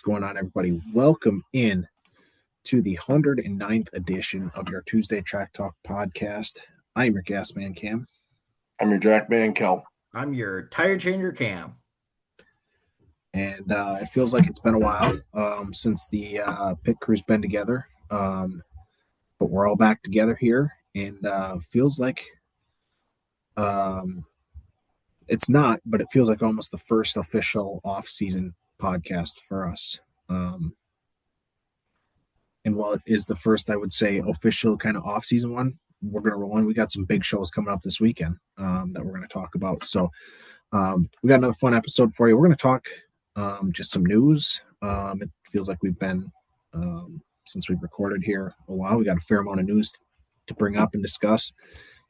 What's going on, everybody? Welcome in to the 109th edition of your Tuesday Track Talk podcast. I am your gas man, Cam. I'm your jack man, Kel. I'm your tire changer, Cam. And it feels like it's been a while since the pit crew's been together. But we're all back together here, and feels like it's not, but it feels like almost the first official off-season podcast for us. And while it is the first, I would say, official kind of off-season one, we're going to roll in. We got some big shows coming up this weekend that we're going to talk about. So we got another fun episode for you. We're going to talk just some news. It feels like we've been, since we've recorded here a while, we got a fair amount of news to bring up and discuss.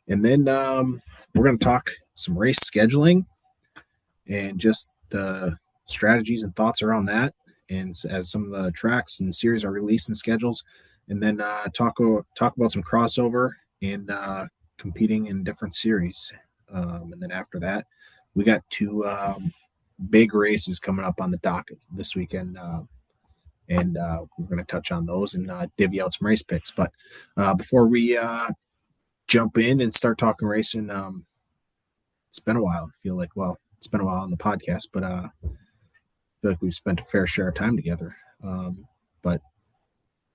And then we're going to talk some race scheduling and just the strategies and thoughts around that, and as some of the tracks and series are releasing schedules, and then talk about some crossover and competing in different series. And then after that, we got two big races coming up on the docket this weekend, and we're going to touch on those and divvy out some race picks. But before we jump in and start talking racing, it's been a while. I feel like, well, it's been a while on the podcast, but I feel like we've spent a fair share of time together. But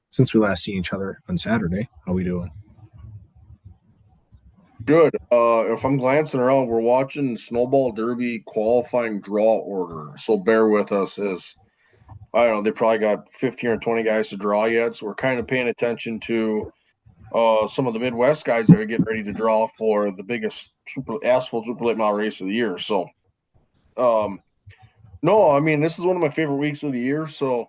since we last seen each other on Saturday, how we doing? Good. If I'm glancing around, we're watching Snowball Derby qualifying draw order. So bear with us as, I don't know, they probably got 15 or 20 guys to draw yet. So we're kind of paying attention to some of the Midwest guys that are getting ready to draw for the biggest asphalt super late mile race of the year. So, no, I mean, this is one of my favorite weeks of the year. So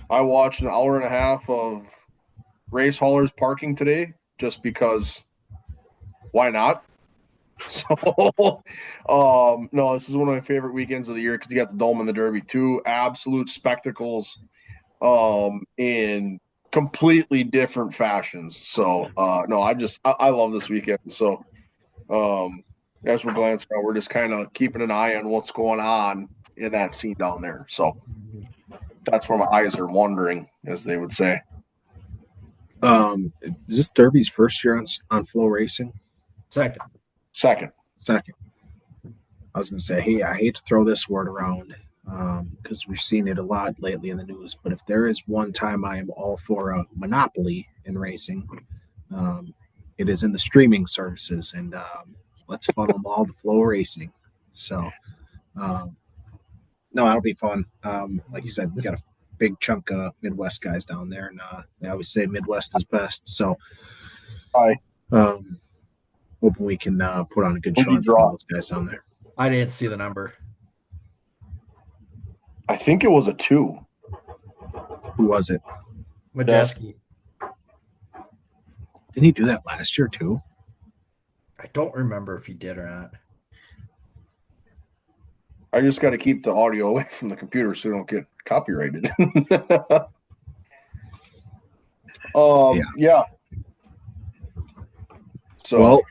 I watched an hour and a half of race haulers parking today just because why not? So, no, this is one of my favorite weekends of the year because you got the Dome and the Derby, two absolute spectacles in completely different fashions. So, no, I love this weekend. So, as we're glancing around, we're just kind of keeping an eye on what's going on in that scene down there. So that's where my eyes are wandering, as they would say. Is this Derby's first year on Flow Racing? Second. I was going to say, hey, I hate to throw this word around because we've seen it a lot lately in the news, but if there is one time I am all for a monopoly in racing, it is in the streaming services, and let's funnel them all to Flow Racing. So, no, that'll be fun. Like you said, we got a big chunk of Midwest guys down there, and they always say Midwest is best. So, hoping we can put on a good showing for those guys down there. I didn't see the number. I think it was a 2. Who was it? Majeski. Didn't he do that last year too? I don't remember if he did or not. I just got to keep the audio away from the computer so we don't get copyrighted. Yeah. So, well,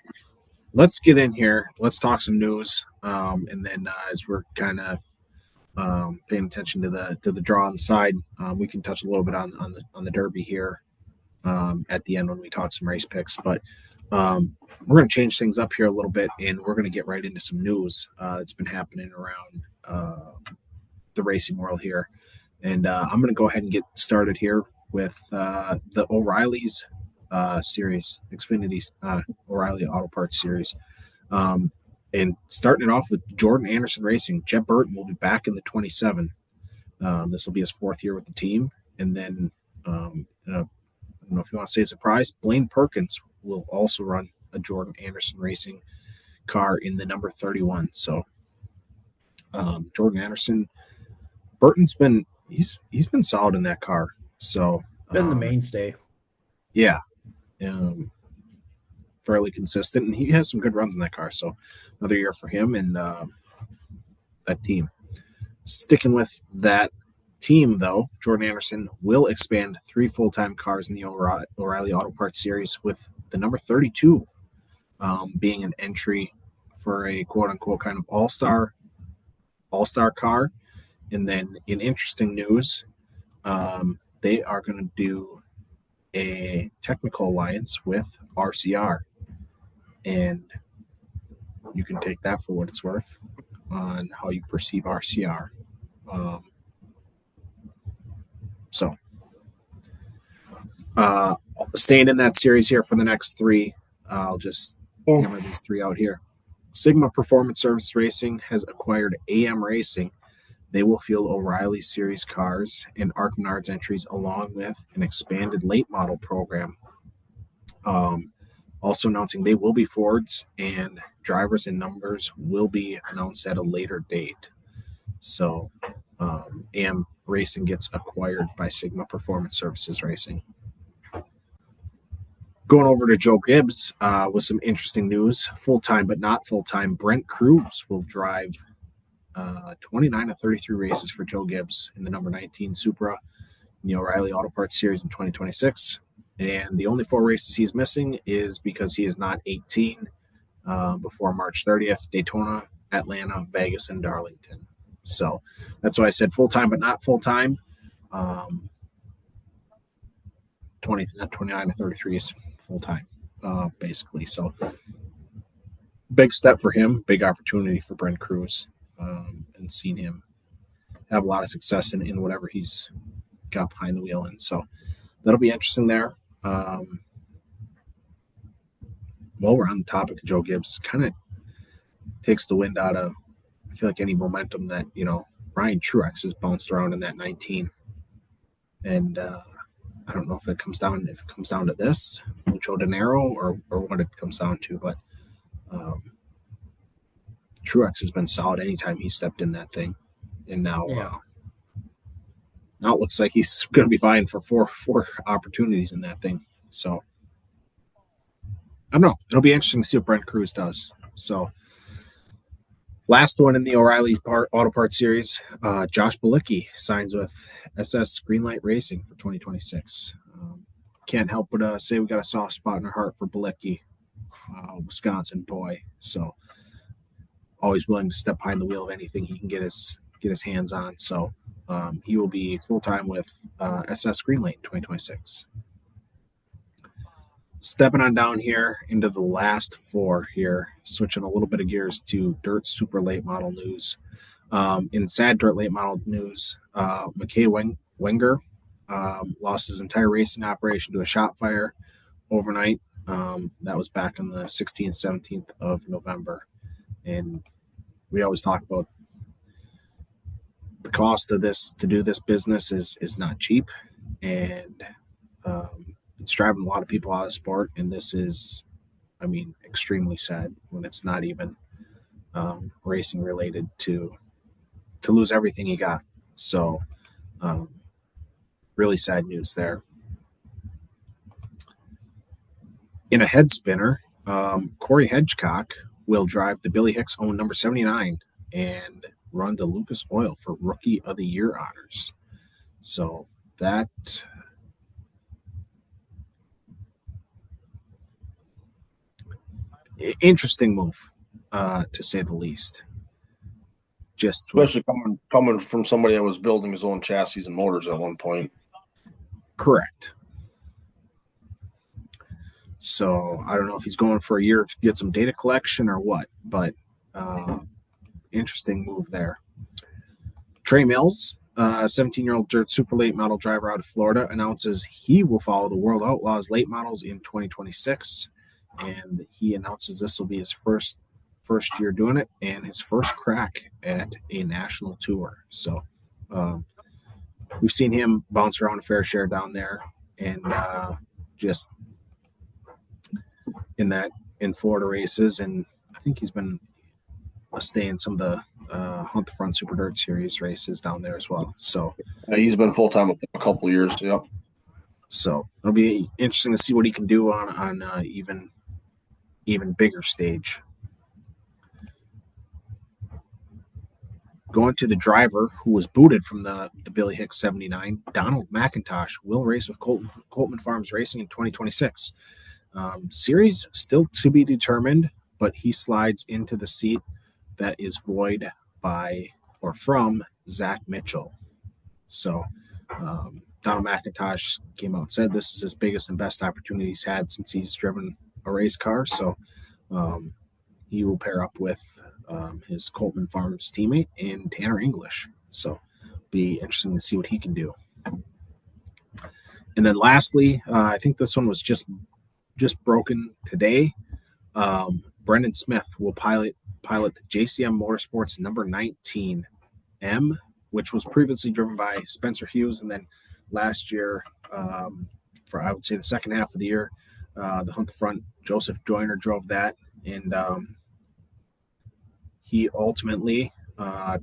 let's get in here. Let's talk some news, and then as we're kind of paying attention to the draw on the side, we can touch a little bit on the Derby here at the end when we talk some race picks. But we're going to change things up here a little bit, and we're going to get right into some news that's been happening around the racing world here. And I'm going to go ahead and get started here with the O'Reilly's series, Xfinity's O'Reilly Auto Parts series. And starting it off with Jordan Anderson Racing, Jeb Burton will be back in the 27. This will be his 4th year with the team. And then, I don't know if you want to say a surprise, Blaine Perkins will also run a Jordan Anderson Racing car in the number 31. So Jordan Anderson, Burton's been he's been solid in that car. So been the mainstay. Yeah. Fairly consistent, and he has some good runs in that car. So another year for him and that team. Sticking with that team, though, Jordan Anderson will expand 3 full-time cars in the O'Reilly Auto Parts series, with the number 32 being an entry for a quote-unquote kind of all-star car. And then in interesting news, they are going to do a technical alliance with RCR. And you can take that for what it's worth on how you perceive RCR. So, staying in that series here for the next three, I'll just hammer these three out here. Sigma Performance Service Racing has acquired AM Racing. They will field O'Reilly Series cars and ARC Menards entries along with an expanded late model program. Also announcing they will be Fords and drivers and numbers will be announced at a later date. So AM Racing gets acquired by Sigma Performance Services Racing. Going over to Joe Gibbs with some interesting news. Full-time but not full-time, Brent Cruz will drive 29 of 33 races for Joe Gibbs in the number 19 Supra in the O'Reilly Auto Parts Series in 2026. And the only 4 races he's missing is because he is not 18 before March 30th, Daytona, Atlanta, Vegas, and Darlington. So that's why I said full-time but not full-time. 29 to 33 is full-time, basically. So big step for him, big opportunity for Brent Cruz, and seeing him have a lot of success in whatever he's got behind the wheel in. So that'll be interesting there. While we're on the topic of Joe Gibbs, kind of takes the wind out of, I feel like, any momentum that, Ryan Truex has bounced around in that 19. And I don't know if it comes down to this, Mucho Dinero, or what it comes down to, but Truex has been solid anytime he stepped in that thing. And now it looks like he's going to be vying for four opportunities in that thing. So I don't know. It'll be interesting to see what Brent Cruz does. So last one in the O'Reilly Auto Parts Series, Josh Bilicki signs with SS Greenlight Racing for 2026. Can't help but say we got a soft spot in our heart for Bilicki, Wisconsin boy. So always willing to step behind the wheel of anything he can get his hands on. So he will be full-time with SS Greenlight in 2026. Stepping on down here into the last 4 here, switching a little bit of gears to dirt super late model news. In sad dirt late model news, McKay Wenger lost his entire racing operation to a shot fire overnight. That was back on the 16th, 17th of November. And we always talk about the cost of this to do this business is not cheap. And it's driving a lot of people out of sport, and this is, extremely sad when it's not even racing related to lose everything he got. So, really sad news there. In a head spinner, Corey Hedgecock will drive the Billy Hicks owned number 79 and run the Lucas Oil for Rookie of the Year honors. So that interesting move, to say the least. Just especially coming from somebody that was building his own chassis and motors at one point. Correct. So I don't know if he's going for a year to get some data collection or what, but interesting move there. Trey Mills, a 17-year-old dirt super late model driver out of Florida, announces he will follow the World Outlaws late models in 2026. And he announces this will be his first year doing it and his first crack at a national tour. So we've seen him bounce around a fair share down there, and just in Florida races. And I think he's been a stay in some of the Hunt the Front Super Dirt Series races down there as well. So he's been full-time with a couple of years. Yep. So it'll be interesting to see what he can do on even bigger stage. Going to the driver who was booted from the Billy Hicks 79, Donald McIntosh will race with Coltman Farms Racing in 2026. Series still to be determined, but he slides into the seat that is void by or from Zach Mitchell. So Donald McIntosh came out and said this is his biggest and best opportunity he's had since he's driven a race car. So he will pair up with his Coltman Farms teammate and Tanner English. So be interesting to see what he can do. And then lastly, I think this one was just broken today. Brendan Smith will pilot the JCM Motorsports number 19 M, which was previously driven by Spencer Hughes, and then last year, for I would say the second half of the year, the Hunt the Front, Joseph Joyner drove that, and he ultimately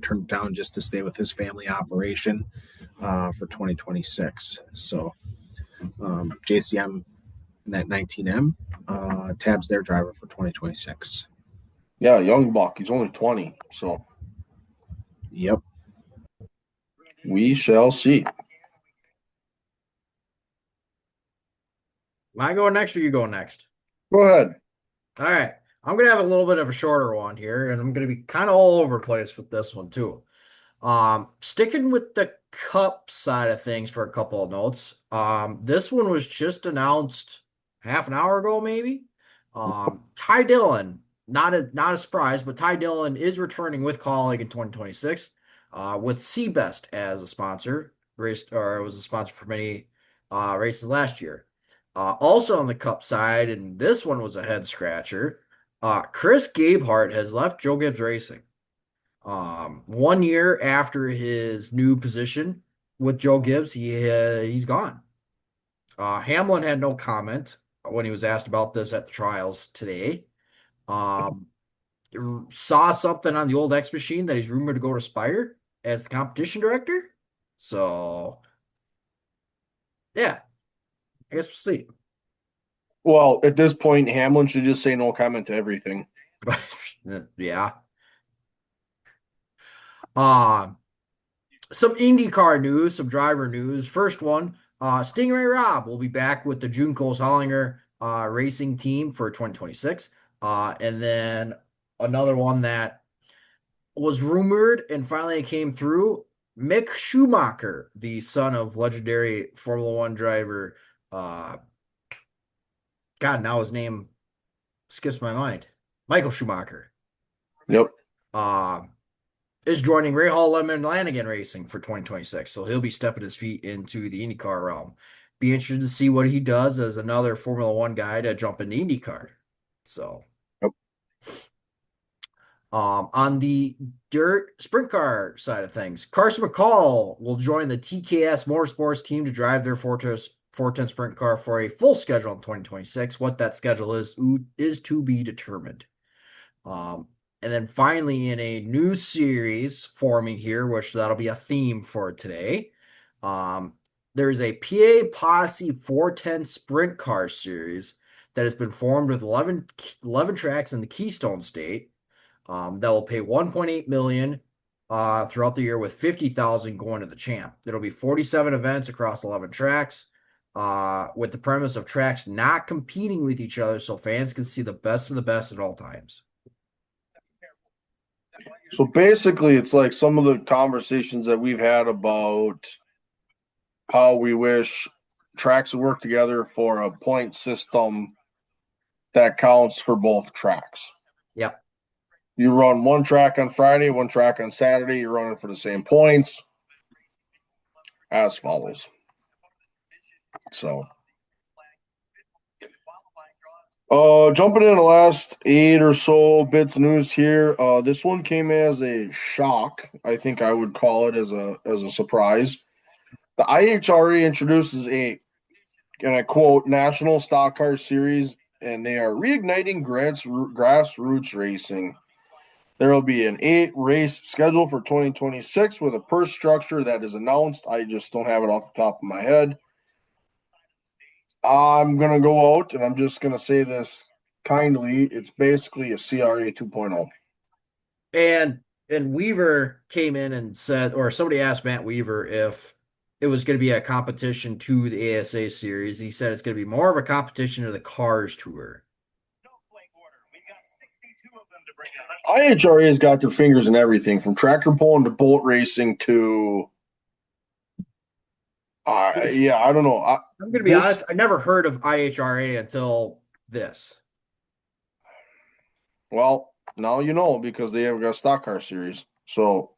turned it down just to stay with his family operation for 2026. So JCM in that 19M tabs their driver for 2026. Yeah, young buck. He's only 20, so Yep. we shall see. Am I going next or you going next? Go ahead. All right. I'm going to have a little bit of a shorter one here, and I'm going to be kind of all over the place with this one too. Sticking with the cup side of things for a couple of notes. This one was just announced half an hour ago, maybe. Ty Dillon, not a surprise, but Ty Dillon is returning with Colleague in 2026, with Seabest as a sponsor. It was a sponsor for many races last year. Also on the cup side, and this one was a head scratcher. Chris Gabehart has left Joe Gibbs Racing. 1 year after his new position with Joe Gibbs, he's gone. Hamlin had no comment when he was asked about this at the trials today. Saw something on the old X machine that he's rumored to go to Spire as the competition director. So, yeah, I guess we'll see. Well, at this point, Hamlin should just say no comment to everything. Yeah. Some IndyCar news, some driver news. First one, Stingray Robb will be back with the Juncos Hollinger racing team for 2026. And then another one that was rumored and finally came through, Mick Schumacher, the son of legendary Formula One driver. God, now his name skips my mind. Michael Schumacher. Yep. Is joining Ray Hall Lemon Lanigan Racing for 2026. So he'll be stepping his feet into the IndyCar realm. Be interested to see what he does as another Formula One guy to jump into IndyCar. So, yep. On the dirt sprint car side of things, Carson McCall will join the TKS Motorsports team to drive their 410 sprint car for a full schedule in 2026. What that schedule is to be determined. And then finally, in a new series forming here, which that'll be a theme for today, there's a PA Posse 410 sprint car series that has been formed with 11 tracks in the Keystone State. That will pay $1.8 million throughout the year, with $50,000 going to the champ. It'll be 47 events across 11 tracks, with the premise of tracks not competing with each other, so fans can see the best of the best at all times. So basically, it's like some of the conversations that we've had about how we wish tracks would work together for a point system that counts for both tracks. Yep. You run one track on Friday, one track on Saturday. You're running for the same points as follows. So, jumping in the last 8 or so bits of news here. This one came as a shock. I think I would call it as a surprise. The IHRA introduces and I quote, National Stock Car Series, and they are reigniting grassroots racing. There will be an 8-race schedule for 2026 with a purse structure that is announced. I just don't have it off the top of my head. I'm going to go out, and I'm just going to say this kindly. It's basically a CRA 2.0. And Weaver came in and said, or somebody asked Matt Weaver if it was going to be a competition to the ASA series. He said it's going to be more of a competition to the Cars Tour. IHRA's got their fingers in everything from tractor pulling to boat racing to I don't know. I'm going to be honest, I never heard of IHRA until this. Well, now you know because they have got a stock car series. So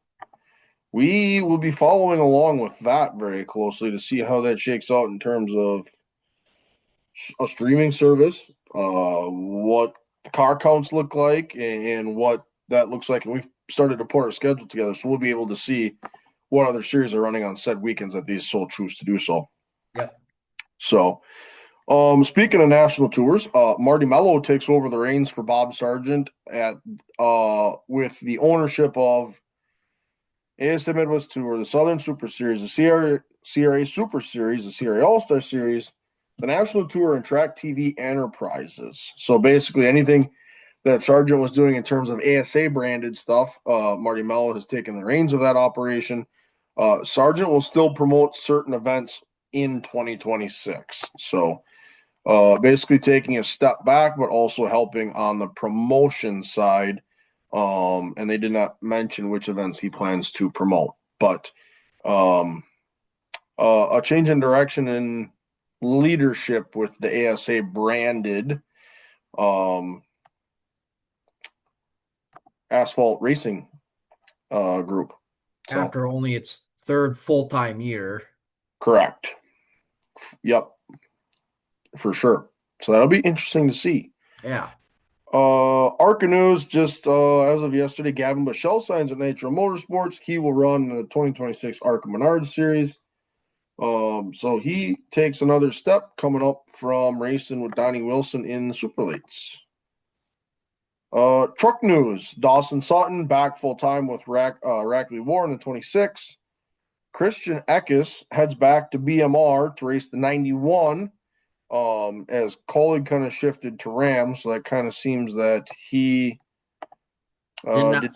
we will be following along with that very closely to see how that shakes out in terms of a streaming service, what car counts look like, and what that looks like. And we've started to put our schedule together, so we'll be able to see what other series are running on said weekends that these so choose to do so. Yep. So, speaking of national tours, Marty Mello takes over the reins for Bob Sargent at with the ownership of ASM Midwest Tour, the Southern Super Series, the CRA Super Series, the CRA All Star Series, the National Tour, and Track TV Enterprises. So basically, anything that Sargent was doing in terms of ASA branded stuff, Marty Mello has taken the reins of that operation. Sargent will still promote certain events in 2026. So basically taking a step back, but also helping on the promotion side. And they did not mention which events he plans to promote, but a change in direction in leadership with the ASA branded asphalt racing group. So, after only its third full-time year. Correct. Yep. For sure. So that'll be interesting to see. Yeah. ARCA News, just as of yesterday, Gavin Bichelle signs at Nitro Motorsports. He will run the 2026 ARCA Menard Series. So he takes another step coming up from racing with Donnie Wilson in the Super Lates. Truck News, Dawson Sutton back full-time with Rackley War in the 26. Christian Eckes heads back to BMR to race the 91. As Colleague kind of shifted to Ram, so that kind of seems that he did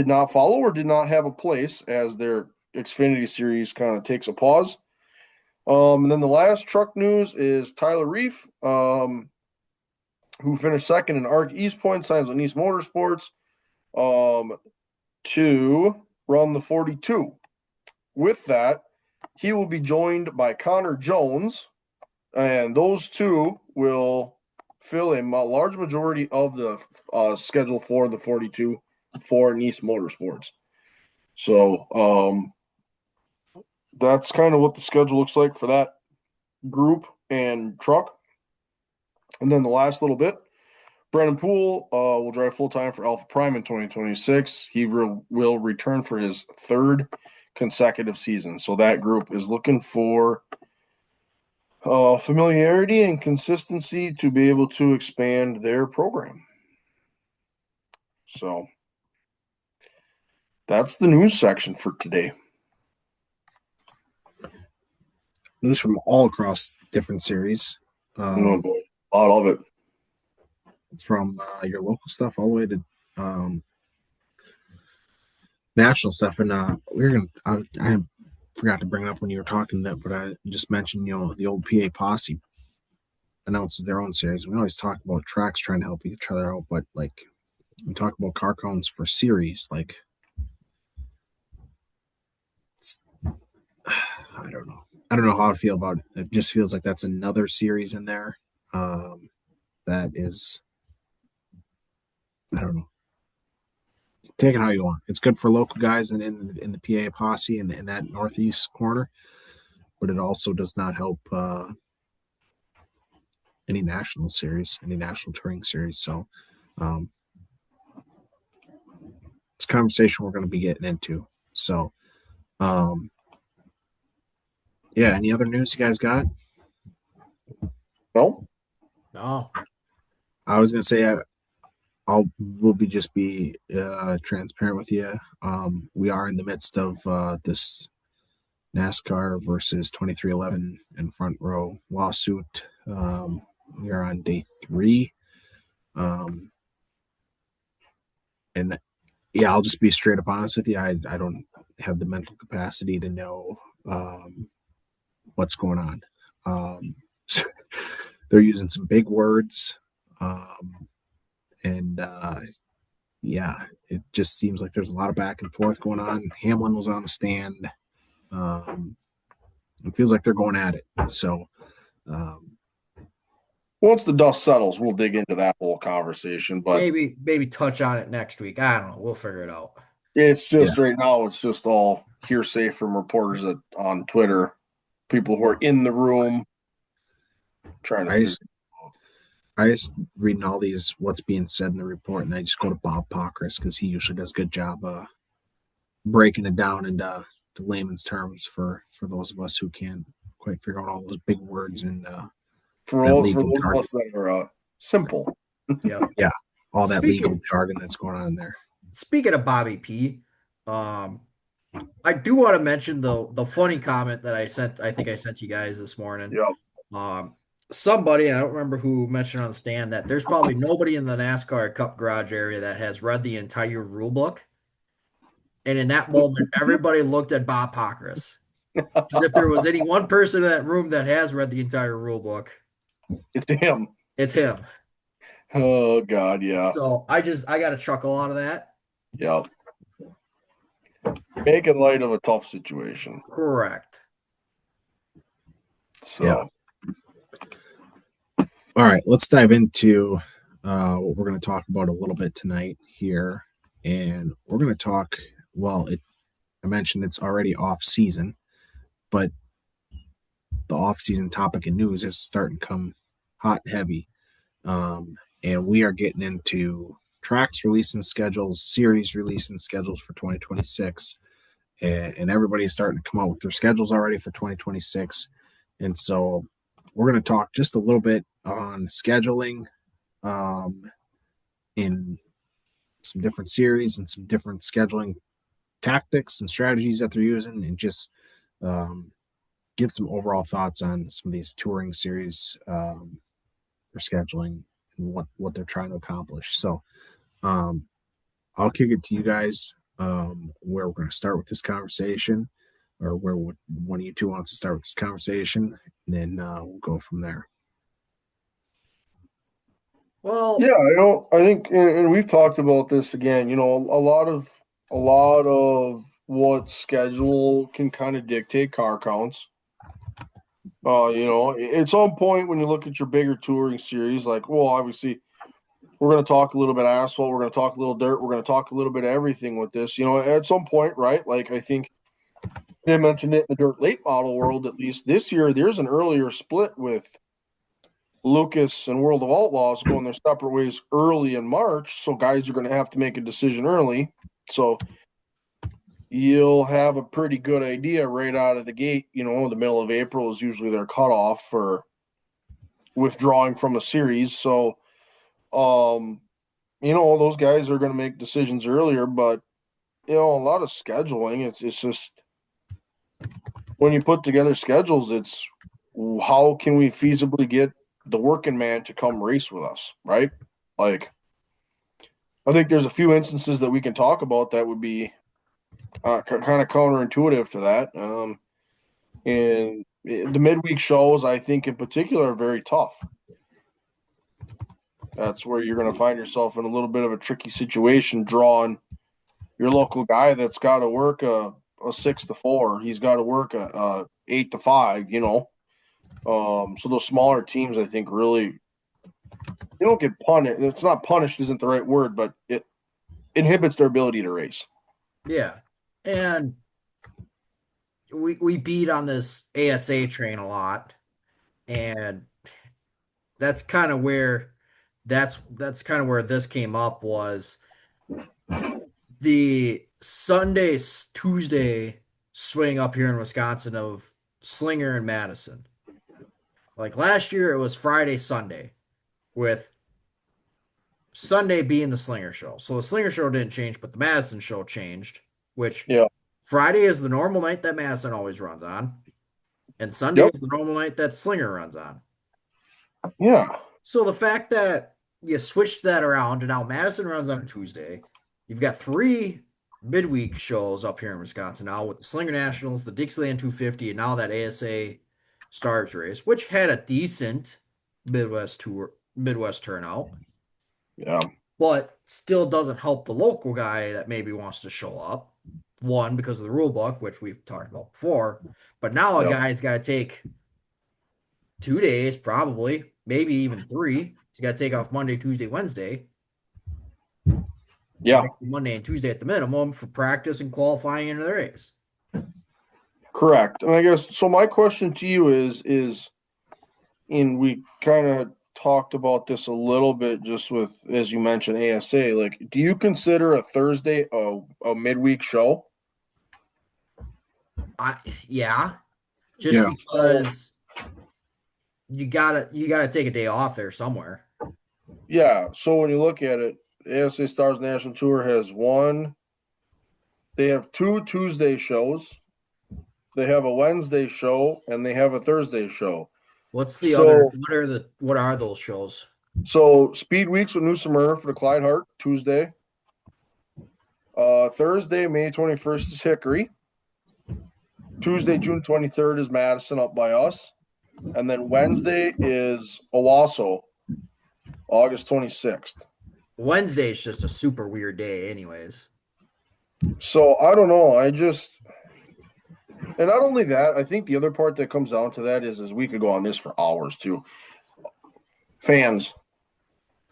not follow or did not have a place as their Xfinity series kind of takes a pause. And then the last truck news is Tyler Reef, who finished second in ARC East Point, signs with East Motorsports to run the 42. With that, he will be joined by Connor Jones, and those two will fill a large majority of the schedule for the 42 for Nice Motorsports. So that's kind of what the schedule looks like for that group and truck. And then the last little bit, Brandon Poole will drive full-time for Alpha Prime in 2026. He will return for his third consecutive season. So that group is looking for familiarity and consistency to be able to expand their program. So that's the news section for today. News from all across different series. Oh boy, a lot of it. From your local stuff all the way to national stuff. And I forgot to bring it up when you were talking that, but I just mentioned, the old PA Posse announces their own series. We always talk about tracks trying to help each other out, but like we talk about car cones for series, like I don't know. I don't know how I feel about it. It just feels like that's another series in there. That is, I don't know. Take it how you want. It's good for local guys and in the PA Posse and in that northeast corner, but it also does not help any national series, any national touring series. So it's a conversation we're going to be getting into. So yeah, any other news you guys got? No. I was going to say we'll just be transparent with you. We are in the midst of this NASCAR versus 2311 and Front Row lawsuit. We are on day 3. And yeah, I'll just be straight up honest with you. I don't have the mental capacity to know what's going on. They're using some big words. And yeah, it just seems like there's a lot of back and forth going on. Hamlin was on the stand. Um, it feels like they're going at it. So, um, Once the dust settles, we'll dig into that whole conversation. But Maybe touch on it next week. I don't know. We'll figure it out. it's yeah, just right now, it's just all hearsay from reporters on Twitter, people who are in the room trying to I figure. just I just reading all these what's being said in the report, and I just go to Bob Pockris because he usually does a good job breaking it down into to layman's terms for those of us who can't quite figure out all those big words and that For legal those of jargon. us that are simple. Yep. Yeah, all that legal Speaking jargon that's going on in there. speaking of Bobby P, um, I do want to mention the funny comment that I sent. I think I sent you guys this morning. Yeah. Um, Somebody, and I don't remember who mentioned on the stand that there's probably nobody in the NASCAR Cup garage area that has read the entire rule book. And in that moment, everybody looked at Bob Pockris. As if there was any one person in that room that has read the entire rule book, It's him. it's him. Oh God, yeah. So I got a chuckle out of that. Yeah. Making light of a tough situation. Correct. Yeah. So All right, let's dive into what we're going to talk about a little bit tonight here, and we're going to talk. Well, I mentioned it's already off season, but the off season topic in news is starting to come hot and heavy, and we are getting into tracks releasing schedules, series releasing schedules for 2026, and everybody's starting to come out with their schedules already for 2026, and so we're going to talk just a little bit on scheduling in some different series and some different scheduling tactics and strategies that they're using, and just um, give some overall thoughts on some of these touring series for scheduling and what they're trying to accomplish. So um, I'll kick it to you guys where we're going to start with this conversation, or where one of you two wants to start with this conversation, and then we'll go from there. Well, yeah, I think, and we've talked about this again. A lot of what schedule can kind of dictate car counts. At some point when you look at your bigger touring series, like, well, obviously we're going to talk a little bit of asphalt, we're going to talk a little dirt, we're going to talk a little bit of everything with this. At some point, right? Like, I think they mentioned it in the dirt late model world. At least this year, there's an earlier split with Lucas and World of Outlaws going their separate ways early in March. So guys are going to have to make a decision early. So you'll have a pretty good idea right out of the gate. The middle of April is usually their cutoff for withdrawing from a series. So, those guys are going to make decisions earlier, but, a lot of scheduling, it's just when you put together schedules, it's how can we feasibly get the working man to come race with us, right? Like, I think there's a few instances that we can talk about that would be kind of counterintuitive to that. And the midweek shows, I think in particular, are very tough. That's where you're going to find yourself in a little bit of a tricky situation drawing your local guy that's got to work a 6 to 4. He's got to work a 8 to 5, So those smaller teams, I think, really, they don't get punished. It's not punished isn't the right word, but it inhibits their ability to race. yeah. And we beat on this ASA train a lot. And that's kind of where that's kind of where this came up was the Sunday Tuesday swing up here in Wisconsin of Slinger and Madison. Like last year, it was Friday, Sunday, with Sunday being the Slinger show. So the Slinger show didn't change, but the Madison show changed, which Yeah. Friday is the normal night that Madison always runs on, and Sunday Yep. is the normal night that Slinger runs on. Yeah. So the fact that you switched that around and now Madison runs on a Tuesday, you've got three midweek shows up here in Wisconsin now with the Slinger Nationals, the Dixieland 250, and now that ASA Stars race, which had a decent Midwest turnout. Yeah. but still doesn't help the local guy that maybe wants to show up. One, because of the rule book, which we've talked about before. But now a Yep. guy's got to take 2 days, probably, maybe even three. He's got to take off Monday, Tuesday, Wednesday, Yeah, Monday and Tuesday at the minimum for practice and qualifying into the race. correct. And I guess so. My question to you and we kind of talked about this a little bit just with, as you mentioned, ASA. Like, do you consider a Thursday a midweek show? Yeah, just Yeah. because you gotta take a day off there somewhere. Yeah. So when you look at it, ASA Stars National Tour has one. They have two Tuesday shows. They have a Wednesday show and they have a Thursday show. What's the other? So What are those shows? so Speed Weeks with New Smyrna for the Clyde Hart Tuesday. Thursday, May 21st is Hickory. Tuesday, June 23rd is Madison up by us. And then Wednesday is Owasso, August 26th. Wednesday is just a super weird day, anyways. So I don't know. And not only that, I think the other part that comes down to that is we could go on this for hours too. Fans,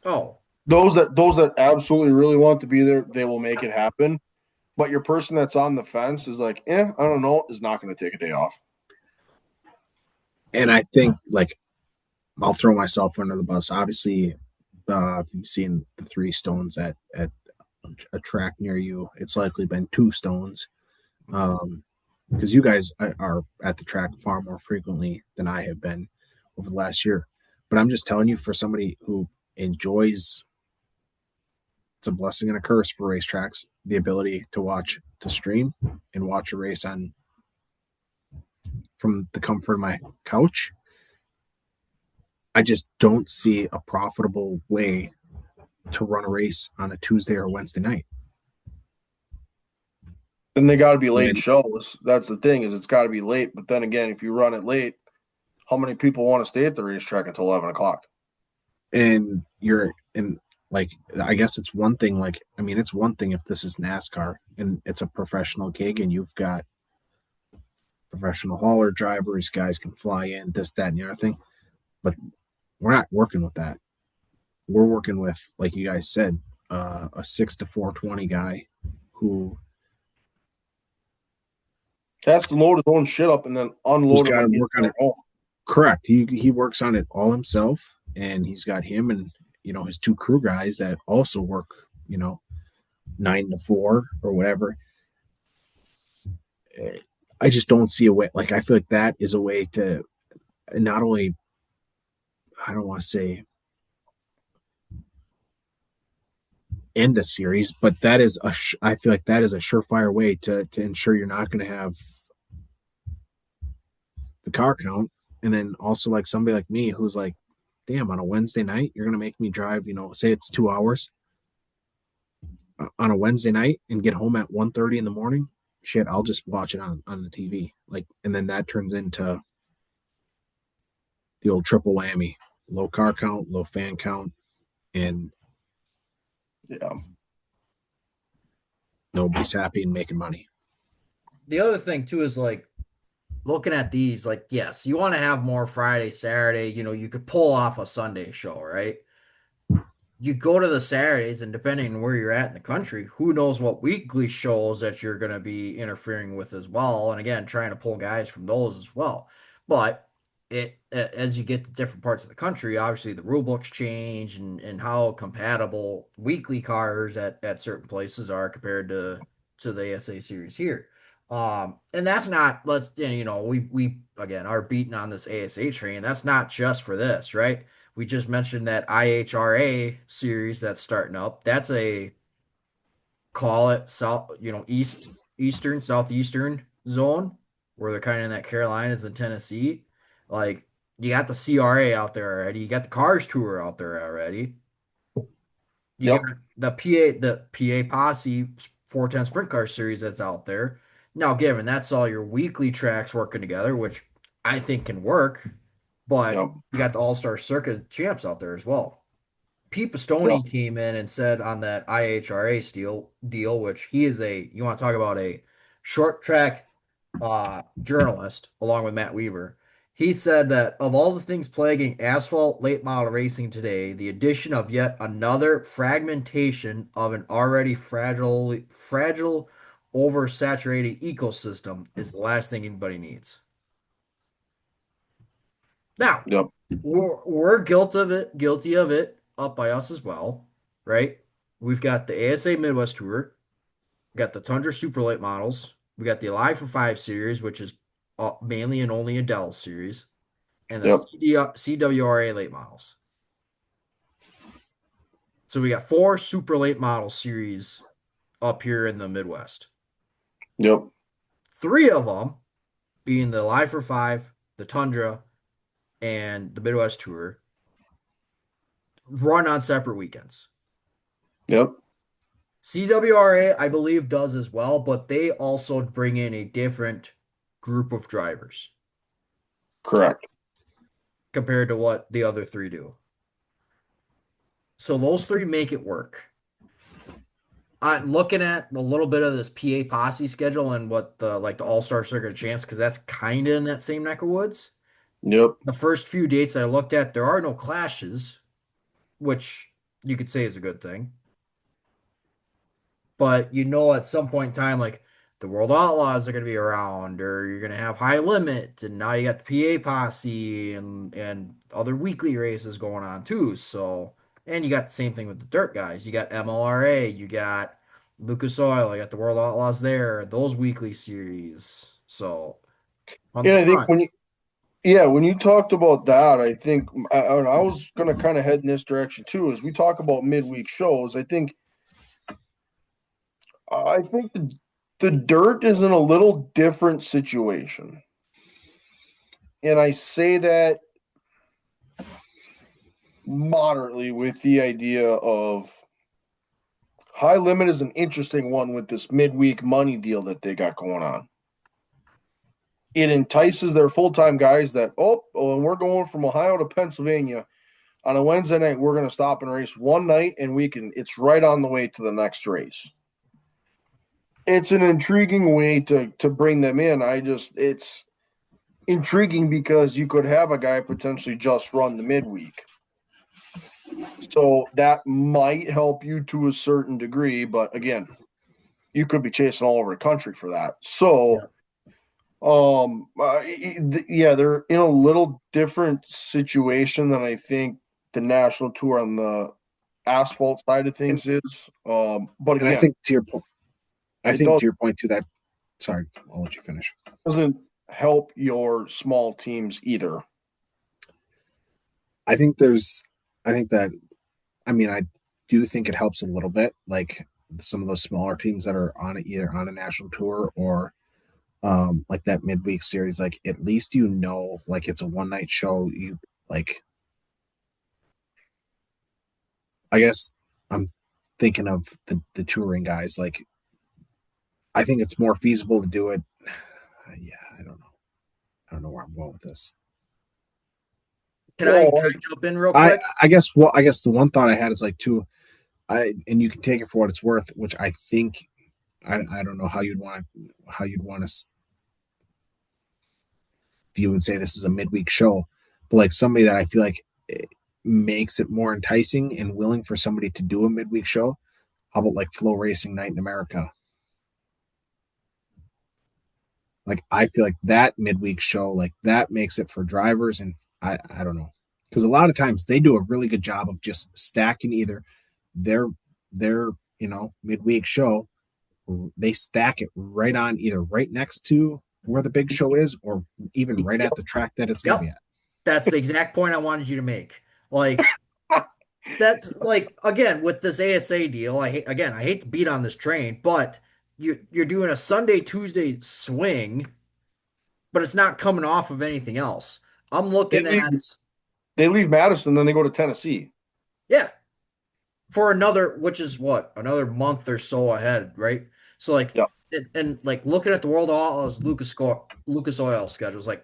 Oh, those that absolutely really want to be there, they will make it happen. But your person that's on the fence is like, I don't know, is not going to take a day off. And I think, like, I'll throw myself under the bus. Obviously, if you've seen the three stones at a track near you, it's likely been two stones. Because you guys are at the track far more frequently than I have been over the last year. But I'm just telling you, for somebody who enjoys, it's a blessing and a curse for racetracks, the ability to stream and watch a race on from the comfort of my couch. I just don't see a profitable way to run a race on a Tuesday or Wednesday night. Then they got to be late And shows. That's the thing, is it's got to be late. But then again, if you run it late, how many people want to stay at the racetrack until 11 o'clock? and you're in, like, I guess it's one thing, like, I mean, it's one thing if this is NASCAR and it's a professional gig and you've got professional hauler drivers, guys can fly in, this, that, and the other thing. But we're not working with that. We're working with, like you guys said, a 6 to 420 guy who Has to load his own shit up and then who's unload it got to when he's work on it. home. Correct. He works on it all himself, and he's got him and his two crew guys that also work 9 to 4 or whatever. I just don't see a way. Like, I feel like that is a way to not only, I don't want to say end a series, but that is I feel like that is a surefire way to ensure you're not going to have the car count. And then also, like, somebody like me who's like, damn, on a Wednesday night, you're going to make me drive, say it's 2 hours on a Wednesday night and get home at 1:30 in the morning. Shit, I'll just watch it on the TV. Like, and then that turns into the old triple whammy: low car count, low fan count, and Yeah. nobody's happy and making money. the other thing too is like looking at these, like, yes, you want to have more Friday, Saturday, you could pull off a Sunday show, right? You go to the Saturdays, and depending on where you're at in the country, who knows what weekly shows that you're going to be interfering with as well. And again, trying to pull guys from those as well. But as you get to different parts of the country, obviously the rule books change and how compatible weekly cars at certain places are compared to the ASA series here. And that's not, we again are beating on this ASA train. That's not just for this, right? We just mentioned that IHRA series that's starting up. That's a, call it south, southeastern zone where they're kind of in that Carolinas and Tennessee. Like, you got the CRA out there already. You got the Cars Tour out there already. You Yep. got the PA Posse 410 Sprint Car Series that's out there. Now, given that's all your weekly tracks working together, which I think can work, but Yep. you got the All-Star Circuit champs out there as well. Pete Yeah. Pistone came in and said on that IHRA deal, which he is you want to talk about a short track journalist along with Matt Weaver. He said that of all the things plaguing asphalt late model racing today, the addition of yet another fragmentation of an already fragile, oversaturated ecosystem is the last thing anybody needs. Now, Yep. we're guilty of it up by us as well, right? We've got the ASA Midwest Tour, we got the Tundra Super Late models, we got the Alive for Five series, which is mainly and only a Dell series, and the Yep. CWRA late models. So we got four super late model series up here in the Midwest. Yep. Three of them being the Alive for Five, the Tundra, and the Midwest Tour run on separate weekends. Yep. CWRA, I believe, does as well, but they also bring in a different group of drivers Correct. compared to what the other three do. So those three make it work. I'm looking at a little bit of this PA Posse schedule and what the All-Star Circuit of Champs, because that's kind of in that same neck of woods. Yep. The first few dates I looked at, there are no clashes, which you could say is a good thing. But at some point in time, like the World Outlaws are going to be around, or you're going to have High Limit, and now you got the PA Posse and other weekly races going on too. So, and you got the same thing with the dirt guys. You got MLRA, you got Lucas Oil, you got the World Outlaws there, those weekly series. So, on And the I think front, when you talked about that, I think I was going to kind of head in this direction too. As we talk about midweek shows, I think the dirt is in a little different situation, and I say that moderately with the idea of High Limit is an interesting one with this midweek money deal that they got going on. It entices their full-time guys that, and we're going from Ohio to Pennsylvania on a Wednesday night. We're going to stop and race one night, and it's right on the way to the next race. It's an intriguing way to bring them in. It's intriguing because you could have a guy potentially just run the midweek. So that might help you to a certain degree, but again, you could be chasing all over the country for that. So, they're in a little different situation than I think the national tour on the asphalt side of things is. But And I again, think to your point, it does, to your point to that. Sorry, I'll let you finish. doesn't help your small teams either. I think that, I mean, I do think it helps a little bit, like some of those smaller teams that are on it, either on a national tour or like that midweek series. Like at least like it's a one night show. You like, I guess I'm thinking of the touring guys. Like I think it's more feasible to do it. Yeah, I don't know. I don't know where I'm going with this. can I jump in real I quick? I guess the one thought I had is like and you can take it for what it's worth, which I think I don't know how you'd want to if you would say this is a midweek show, but like somebody that I feel like makes it more enticing and willing for somebody to do a midweek show. How about like Flow Racing Night in America? Like I feel like that midweek show, like that makes it for drivers, and I don't know, because a lot of times they do a really good job of just stacking either their midweek show, they stack it right on either right next to where the big show is, or even right at the track that it's going to be Yep. at. That's the exact point I wanted you to make. Like, that's like again with this ASA deal. I hate to beat on this train, but you're doing a Sunday Tuesday swing, but it's not coming off of anything else. I'm They looking leave, at they leave Madison, then they go to Tennessee. yeah for another, which is what another month or so ahead, right? So like Yeah. and like looking at the World Outlaws Lucas Oil schedules, like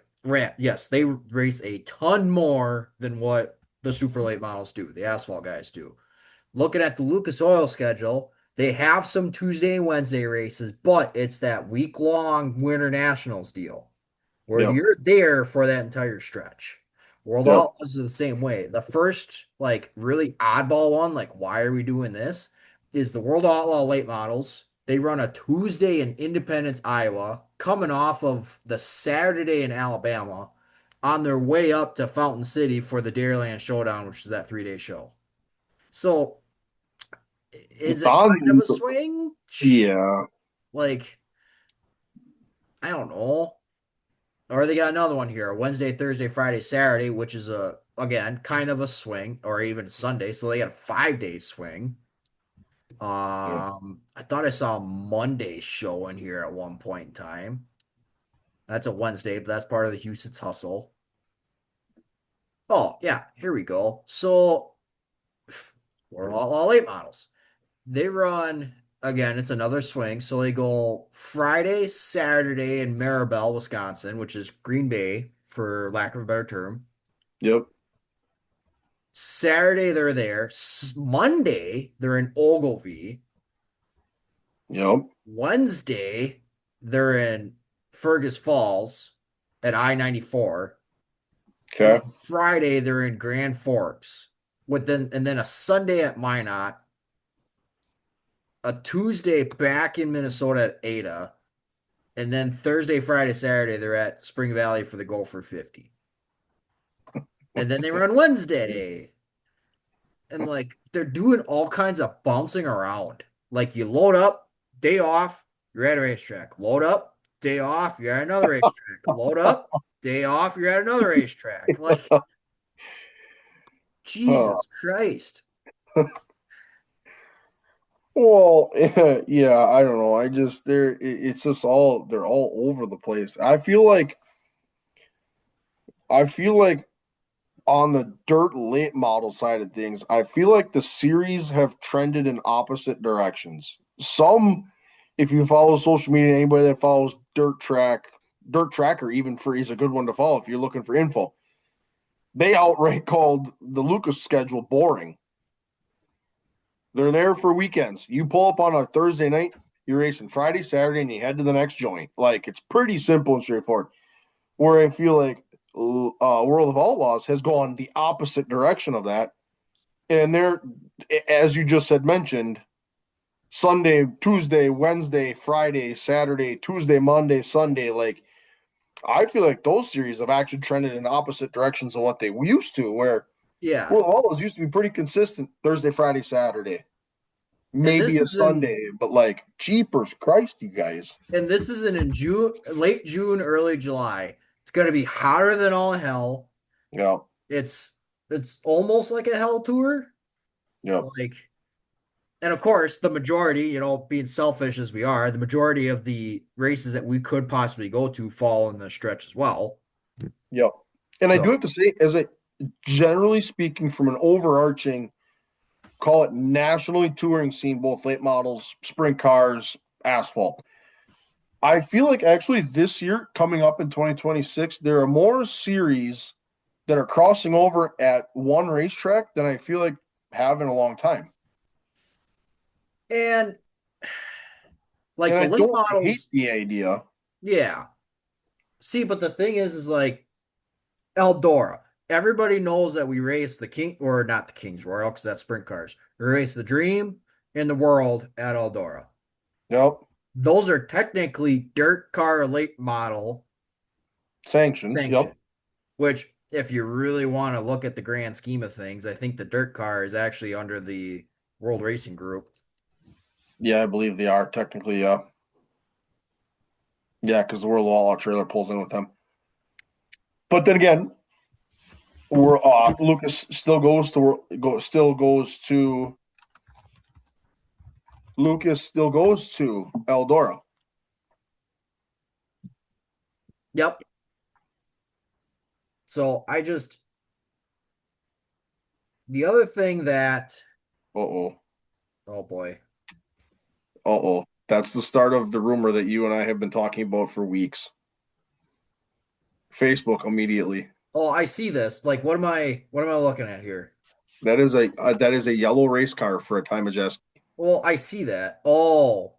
yes, they race a ton more than what the super late models do, the asphalt guys do. Looking at the Lucas Oil schedule, they have some Tuesday and Wednesday races, but it's that week-long Winter Nationals deal where Yep. you're there for that entire stretch. World Yep. Outlaws are the same way. The first, like, really oddball one, like, why are we doing this? Is the World Outlaw late models. They run a Tuesday in Independence, Iowa, coming off of the Saturday in Alabama on their way up to Fountain City for the Dairyland Showdown, which is that 3-day show. So is It's it on. kind of a swing? Yeah. Like, I don't know. Or they got another one here, Wednesday, Thursday, Friday, Saturday, which is again kind of a swing, or even Sunday. So they got a 5-day swing. Yeah. I thought I saw a Monday show in here at one point in time. That's a Wednesday, but that's part of the Houston's hustle. Oh, yeah, here we go. So we're all late models. They run again, it's another swing. So they go Friday, Saturday in Maribel, Wisconsin, which is Green Bay, for lack of a better term. Yep. Saturday, they're there. Monday, they're in Ogilvie. Yep. Wednesday, they're in Fergus Falls at I-94. And Okay. then Friday, they're in Grand Forks. And then a Sunday at Minot, a Tuesday back in Minnesota at Ada, and then Thursday, Friday, Saturday, they're at Spring Valley for the Gopher 50. And then they run Wednesday. And like they're doing all kinds of bouncing around. Like you load up, day off, you're at a racetrack. Load up, day off, you're at another racetrack. Load up, day off, you're at another racetrack. Like Oh. Jesus Christ. Well, yeah, I don't know. I just it's just all they're all over the place. I feel like on the dirt late model side of things, I feel like the series have trended in opposite directions. Some, if you follow social media, anybody that follows Dirt Tracker, even for is a good one to follow if you're looking for info. They outright called the Lucas schedule boring. They're there for weekends. You pull up on a Thursday night, you're racing Friday, Saturday, and you head to the next joint. Like it's pretty simple and straightforward. Where I feel like World of Outlaws has gone the opposite direction of that, and they're, as you just had mentioned, Sunday, Tuesday, Wednesday, Friday, Saturday, Tuesday, Monday, Sunday. Like I feel like those series have actually trended in opposite directions of what they used to. Where Yeah. World of Outlaws used to be pretty consistent Thursday, Friday, Saturday. And Maybe this a is in Sunday, but like jeepers Christ, you guys. and this is in June, late June, early July. It's gonna be hotter than all hell. Yeah, It's it's almost like a hell tour. yeah, Like, and of course, the majority, being selfish as we are, the majority of the races that we could possibly go to fall in the stretch as well. yeah. And I do So, have to say, generally speaking, from an overarching, call it nationally touring scene, both late models, sprint cars, asphalt. I feel like actually this year, coming up in 2026, there are more series that are crossing over at one racetrack than I feel like have in a long time. and like And the I late don't hate models, the idea. yeah. See, but the thing is like Eldora. Everybody knows that we race the King, or not the King's Royal, because that's sprint cars. We race the Dream in the World at Eldora. Yep. Those are technically dirt car late model Sanctioned. Yep. sanction, which if you really want to look at the grand scheme of things, I think the dirt car is actually under the World Racing Group. Yeah, I believe they are technically. Yeah. Yeah, because the World Outlaw trailer pulls in with them. But then again, we're Lucas still goes to Eldora. Yep. So the other thing that, Uh-oh. oh boy. Uh-oh. That's the start of the rumor that you and I have been talking about for weeks. Facebook immediately. Oh, I see this. Like, what am I looking at here? That is a yellow race car for a time adjust. Well, I see that. Oh,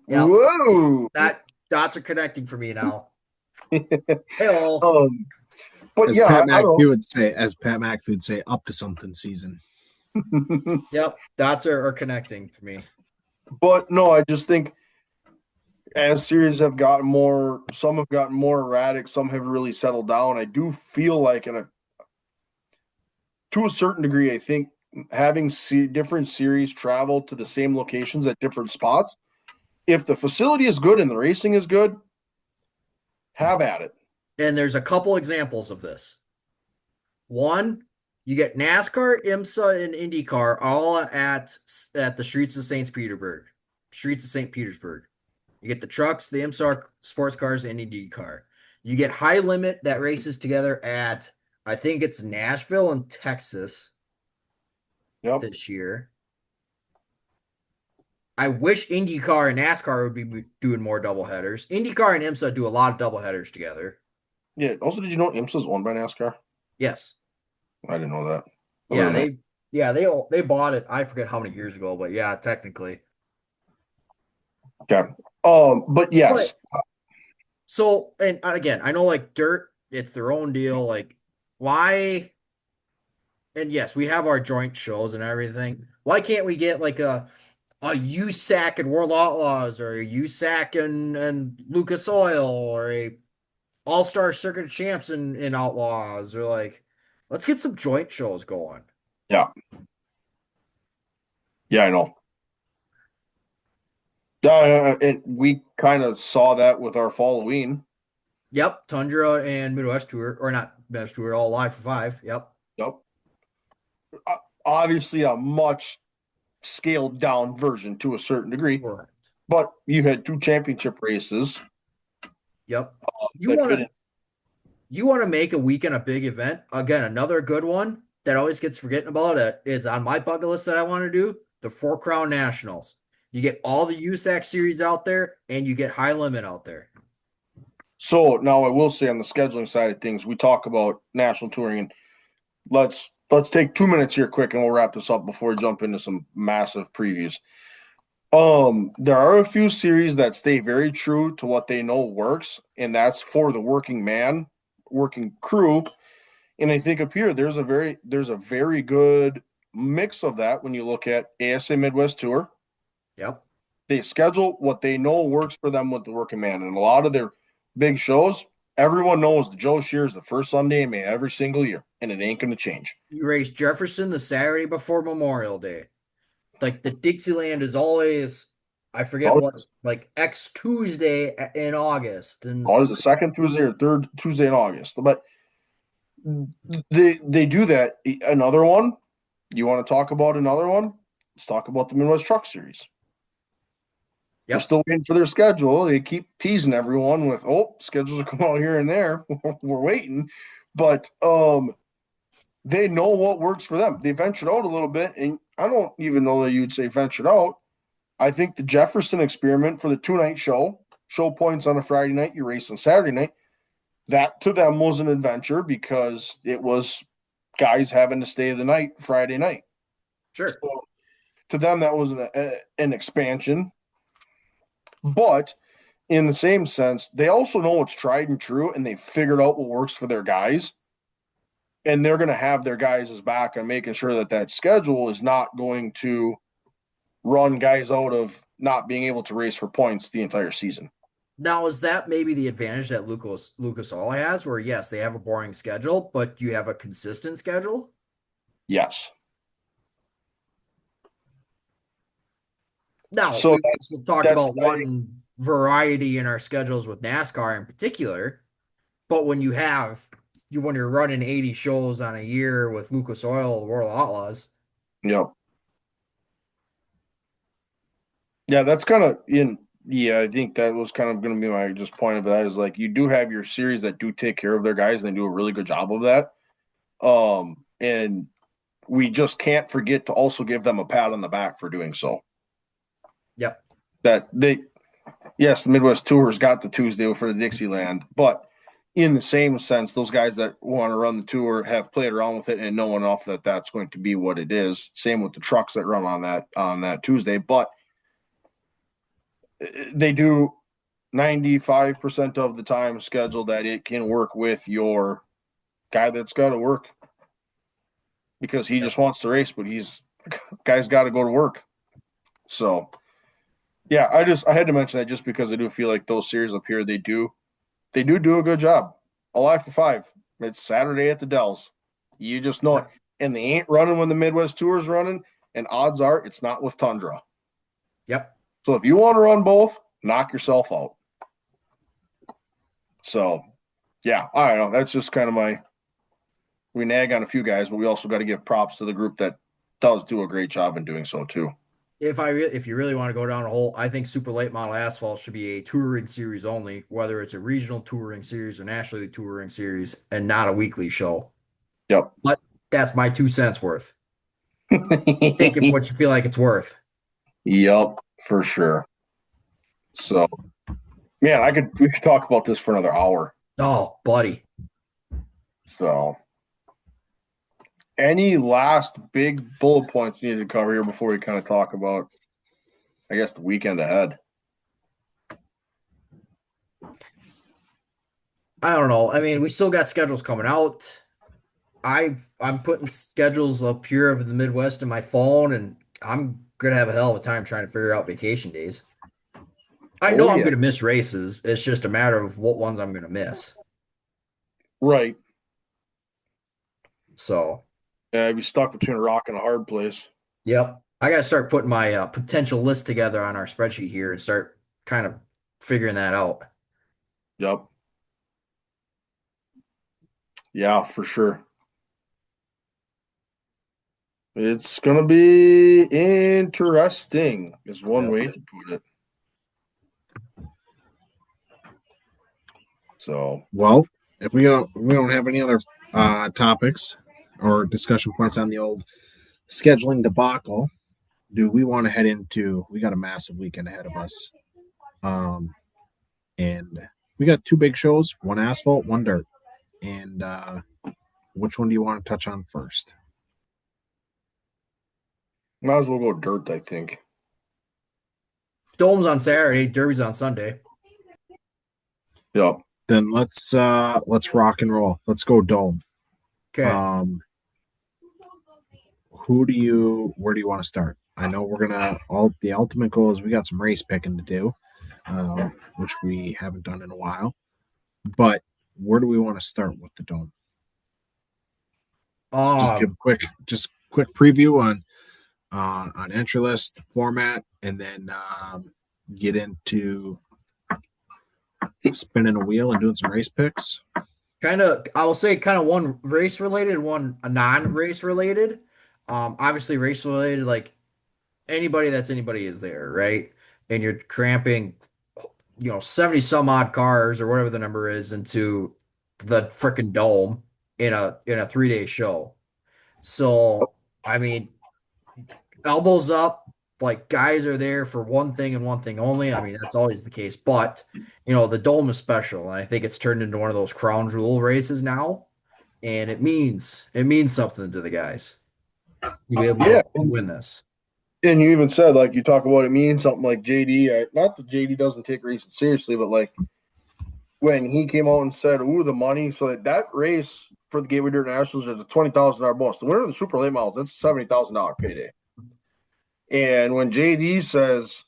yep. Whoa. That dots are connecting for me now. Hello. Um, but As yeah, Pat I McAfee don't would say, up to something season. know. Yep, dots are connecting for me. But no, I just think as series have gotten more, some have gotten more erratic, some have really settled down. I do feel like, to a certain degree, I think having different series travel to the same locations at different spots, if the facility is good and the racing is good, have at it. And there's a couple examples of this. One, you get NASCAR, IMSA, and IndyCar all at the streets of St. Petersburg. You get the trucks, the IMSA sports cars, and IndyCar. You get high limit that races together at, I think it's Nashville and Texas Yep. this year. I wish IndyCar and NASCAR would be doing more doubleheaders. IndyCar and IMSA do a lot of doubleheaders together. Yeah. Also, did you know IMSA is owned by NASCAR? Yes. I didn't know that. Yeah, they bought it. I forget how many years ago, but yeah, technically. Okay. But yes. But so, and again, I know like dirt, it's their own deal. Like, why? And yes, we have our joint shows and everything. Why can't we get like a USAC and World Outlaws, or a USAC and Lucas Oil, or a All-Star Circuit of Champs in Outlaws, or like, let's get some joint shows going. Yeah. Yeah, I know. And we kind of saw that with our Halloween. Yep, Tundra and Midwest Tour, or not Midwest Tour, all live for 5. Yep. Yep. Obviously, a much scaled down version to a certain degree, Correct. but you had 2 championship races Yep. You that want fit to in. you want to make a weekend a big event. Again, another good one that always gets forgotten about it is on my bucket list that I want to do, the Four Crown Nationals. You get all the USAC series out there and you get high limit out there. So now I will say on the scheduling side of things, we talk about national touring, and let's take 2 minutes here quick and we'll wrap this up before we jump into some massive previews. There are a few series that stay very true to what they know works, and that's for the working man, working crew. And I think up here there's a very good mix of that when you look at ASA Midwest Tour. Yep. They schedule what they know works for them with the working man, and a lot of their big shows, everyone knows the Joe Shear's the first Sunday in May every single year, and it ain't going to change. You race Jefferson the Saturday before Memorial Day. Like the Dixieland is always, I forget what, like X Tuesday in August. And Always the second Tuesday or third Tuesday in August. But they do that. Another one, you want to talk about another one? Let's talk about the Midwest Truck Series. Yep. They're still waiting for their schedule. They keep teasing everyone with, schedules are coming out here and there. We're waiting. But they know what works for them. They ventured out a little bit, and I don't even know that you'd say ventured out. I think the Jefferson experiment for the 2-night show points on a Friday night, you race on Saturday night, that to them was an adventure because it was guys having to stay the night Friday night. Sure. So to them, that was an expansion. But in the same sense, they also know what's tried and true, and they figured out what works for their guys. And they're going to have their guys' back on making sure that that schedule is not going to run guys out of not being able to race for points the entire season. Now, is that maybe the advantage that Lucas Oil has, where yes, they have a boring schedule, but you have a consistent schedule? Yes. Now, So we also talked about wanting variety in our schedules with NASCAR in particular, but when you're running 80 shows on a year with Lucas Oil, World Outlaws. Yep. Yeah, that's kind of in. Yeah, I think that was kind of going to be my just point of that is like you do have your series that do take care of their guys and they do a really good job of that. And we just can't forget to also give them a pat on the back for doing so. Yep. That the Midwest Tours got the Tuesday for the Dixieland, but in the same sense, those guys that want to run the tour have played around with it and know enough that that's going to be what it is. Same with the trucks that run on that Tuesday, but they do 95% of the time schedule that it can work with your guy that's got to work because he just wants to race, but guy's got to go to work. So yeah, I had to mention that just because I do feel like those series up here they do a good job. Alive for 5. It's Saturday at the Dells. You just know it. And they ain't running when the Midwest Tour is running, and odds are it's not with Tundra. Yep. So if you want to run both, knock yourself out. So, yeah, I don't know. That's just kind of we nag on a few guys, but we also got to give props to the group that does do a great job in doing so too. If you really want to go down a hole, I think super late model asphalt should be a touring series only, whether it's a regional touring series or nationally touring series, and not a weekly show. Yep. But that's my 2 cents worth. Take it for what you feel like it's worth. Yep, for sure. So, man, we could talk about this for another hour. Oh, buddy. So, any last big bullet points you need to cover here before we kind of talk about, I guess, the weekend ahead? I don't know. I mean, we still got schedules coming out. I'm putting schedules up here of the Midwest in my phone, and I'm gonna have a hell of a time trying to figure out vacation days. I know I'm gonna miss races. It's just a matter of what ones I'm gonna miss. Right. So yeah, I'd be stuck between a rock and a hard place. Yep. I gotta start putting my potential list together on our spreadsheet here and start kind of figuring that out. Yep. Yeah, for sure. It's going to be interesting, is one way to put it. So, well, if we don't have any other topics or discussion points on the old scheduling debacle, do we want to head into? We got a massive weekend ahead of us, and we got 2 big shows: one asphalt, one dirt. And which one do you want to touch on first? might as well go dirt, I think. Dome's on Saturday, Derby's on Sunday. Yep. Then let's rock and roll. Let's go Dome. Okay. Where do you want to start? I know the ultimate goal is we got some race picking to do, which we haven't done in a while. But where do we want to start with the Dome? Just give a quick preview on entry list format, and then get into spinning a wheel and doing some race picks. I will say one race related, one non-race related. Obviously race related, like anybody is there, right? And you're cramping, 70 some odd cars or whatever the number is into the freaking Dome in a 3-day show. So, I mean, elbows up, like guys are there for one thing and one thing only. I mean, that's always the case, but the Dome is special, and I think it's turned into one of those crown jewel races now, and it means something to the guys. You be able to win this. And you even said, like, you talk about it means something like JD. Not that JD doesn't take racing seriously, but like when he came out and said, "Ooh, the money." So that race for the Gateway Dirt Nationals is a $20,000 bonus. The winner of the Super Late Models, that's a $70,000 payday. And when JD says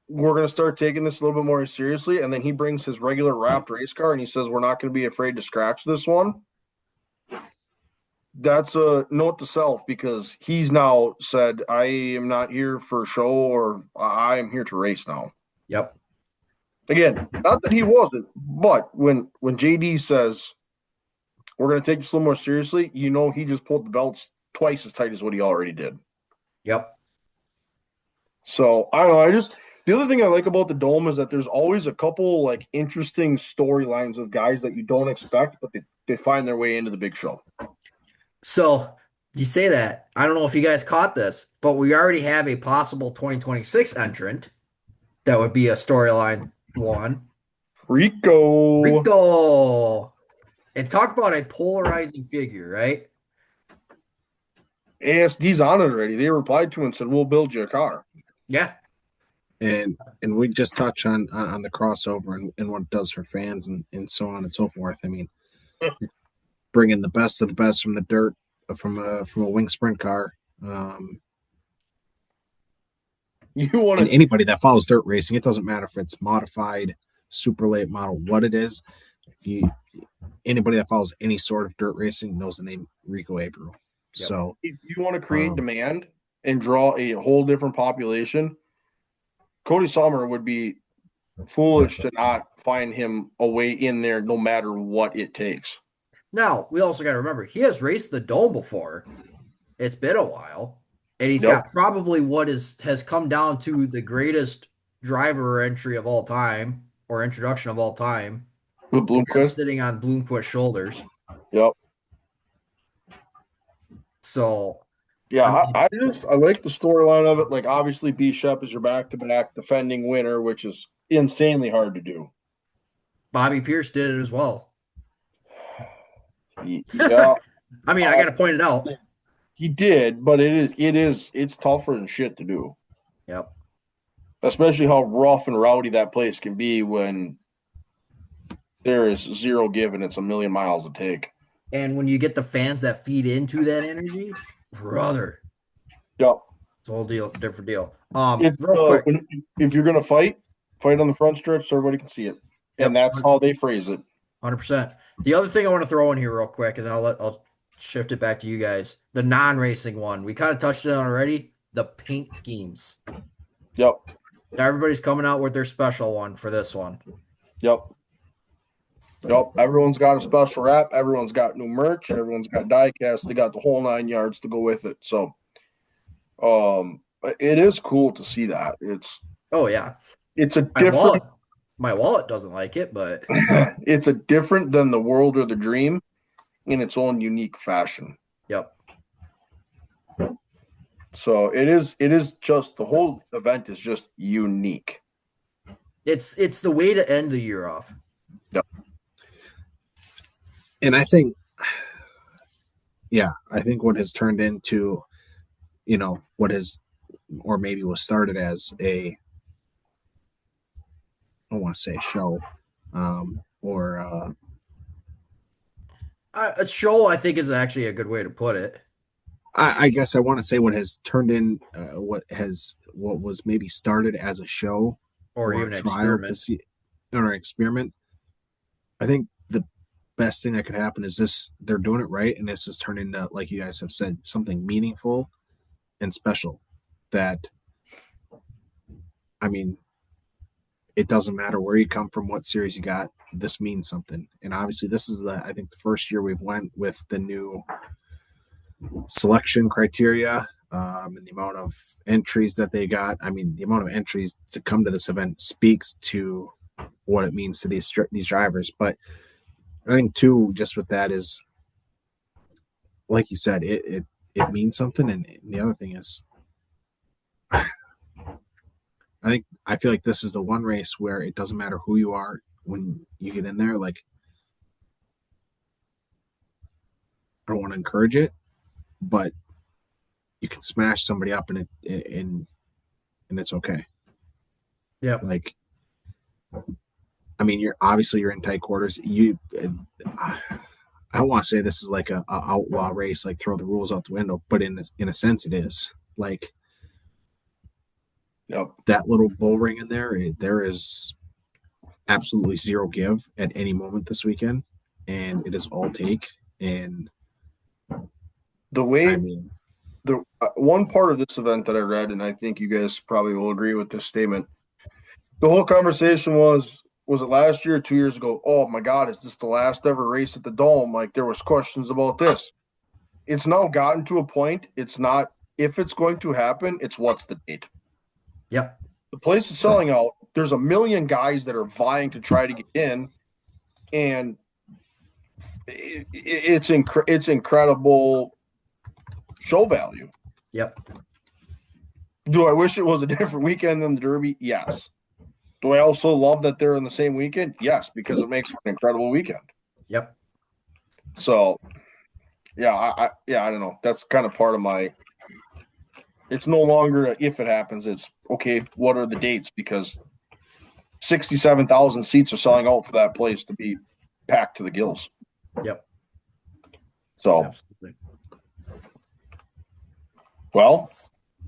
we're going to start taking this a little bit more seriously, and then he brings his regular wrapped race car and he says we're not going to be afraid to scratch this one, that's a note to self, because he's now said, I am not here for show, or I am here to race now. Yep. Again, not that he wasn't, but when JD says we're going to take this a little more seriously, he just pulled the belts twice as tight as what he already did. Yep. So I don't know. The other thing I like about the Dome is that there's always a couple like interesting storylines of guys that you don't expect, but they find their way into the big show. So you say that. I don't know if you guys caught this, but we already have a possible 2026 entrant that would be a storyline one. Rico. And talk about a polarizing figure, right? ASD's on it already. They replied to him and said, "We'll build you a car." Yeah. And we just touch on the crossover and what it does for fans and so on and so forth. I mean, bringing the best of the best from the dirt from a wing sprint car. You want And to anybody that follows dirt racing, it doesn't matter if it's modified, super late model, what it is. If anybody that follows any sort of dirt racing knows the name Rico Abreu. Yep. So if you want to create demand and draw a whole different population, Cody Sommer would be foolish to not find him a way in there no matter what it takes. Now, we also got to remember, he has raced the Dome before. It's been a while. And he's got probably what has come down to the greatest driver entry of all time, or introduction of all time. With Bloomquist. Sitting on Bloomquist's shoulders. Yep. So yeah, I like the storyline of it. Like, obviously, Bishop is your back-to-back defending winner, which is insanely hard to do. Bobby Pierce did it as well. Yeah. I mean, I got to point it out. He did, but it's tougher than shit to do. Yep. Especially how rough and rowdy that place can be when there is zero give and it's a million miles to take. And when you get the fans that feed into that energy, brother. Yep. It's a whole deal, different deal. Real quick. If you're gonna fight on the front stretch so everybody can see it. Yep. And that's how they phrase it. 100%. The other thing I want to throw in here real quick, and then I'll shift it back to you guys. The non-racing one. We kind of touched it on already. The paint schemes. Yep. Everybody's coming out with their special one for this one. Yep. Everyone's got a special wrap. Everyone's got new merch. Everyone's got die casts. They got the whole 9 yards to go with it. So, it is cool to see that. It's a different. My wallet doesn't like it, but it's a different than the world or the dream in its own unique fashion. Yep. So it is just the whole event is just unique. It's the way to end the year off. Yep. And I think what has turned into, what has, or maybe was started as I don't want to say a show, a show, I think, is actually a good way to put it. I guess I want to say what has turned in, what was maybe started as a show or even an experiment. Or an experiment. I think the best thing that could happen is this: they're doing it right, and this has turned into, like you guys have said, something meaningful and special. That, I mean, it doesn't matter where you come from, what series you got. This means something, and obviously, this is I think the first year we've went with the new selection criteria and the amount of entries that they got. I mean, the amount of entries to come to this event speaks to what it means to these drivers. But I think too, just with that is, like you said, it means something. And the other thing is, I feel like this is the one race where it doesn't matter who you are when you get in there. Like, I don't want to encourage it, but you can smash somebody up and it's okay. Yeah. Like, I mean, you're in tight quarters. I don't want to say this is like a outlaw race, like throw the rules out the window, but in a sense, it is. Like, that little bull ring in there is absolutely zero give at any moment this weekend, and it is all take. And the way, the one part of this event that I read, and I think you guys probably will agree with this statement, the whole conversation was it last year or 2 years ago? Oh my God, is this the last ever race at the Dome? Like, there was questions about this. It's now gotten to a point. It's not if it's going to happen, it's what's the date. Yep. The place is selling out. There's a million guys that are vying to try to get in, and it's incredible show value. Yep. Do I wish it was a different weekend than the Derby? Yes. Do I also love that they're in the same weekend? Yes, because it makes for an incredible weekend. Yep. So, yeah, I don't know. That's kind of part of my. It's no longer if it happens. It's okay. What are the dates? Because 67,000 seats are selling out for that place to be packed to the gills. Yep. So, Absolutely. well,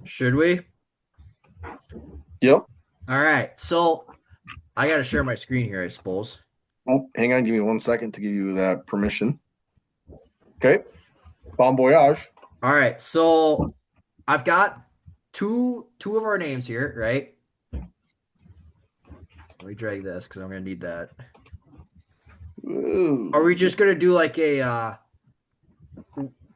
Should we? yep. All right. So I got to share my screen here, I suppose. Oh, hang on. Give me 1 second to give you that permission. Okay. Bon voyage. All right. So I've got two of our names here, right? Let me drag this because I'm going to need that. Ooh. Are we just going to do like a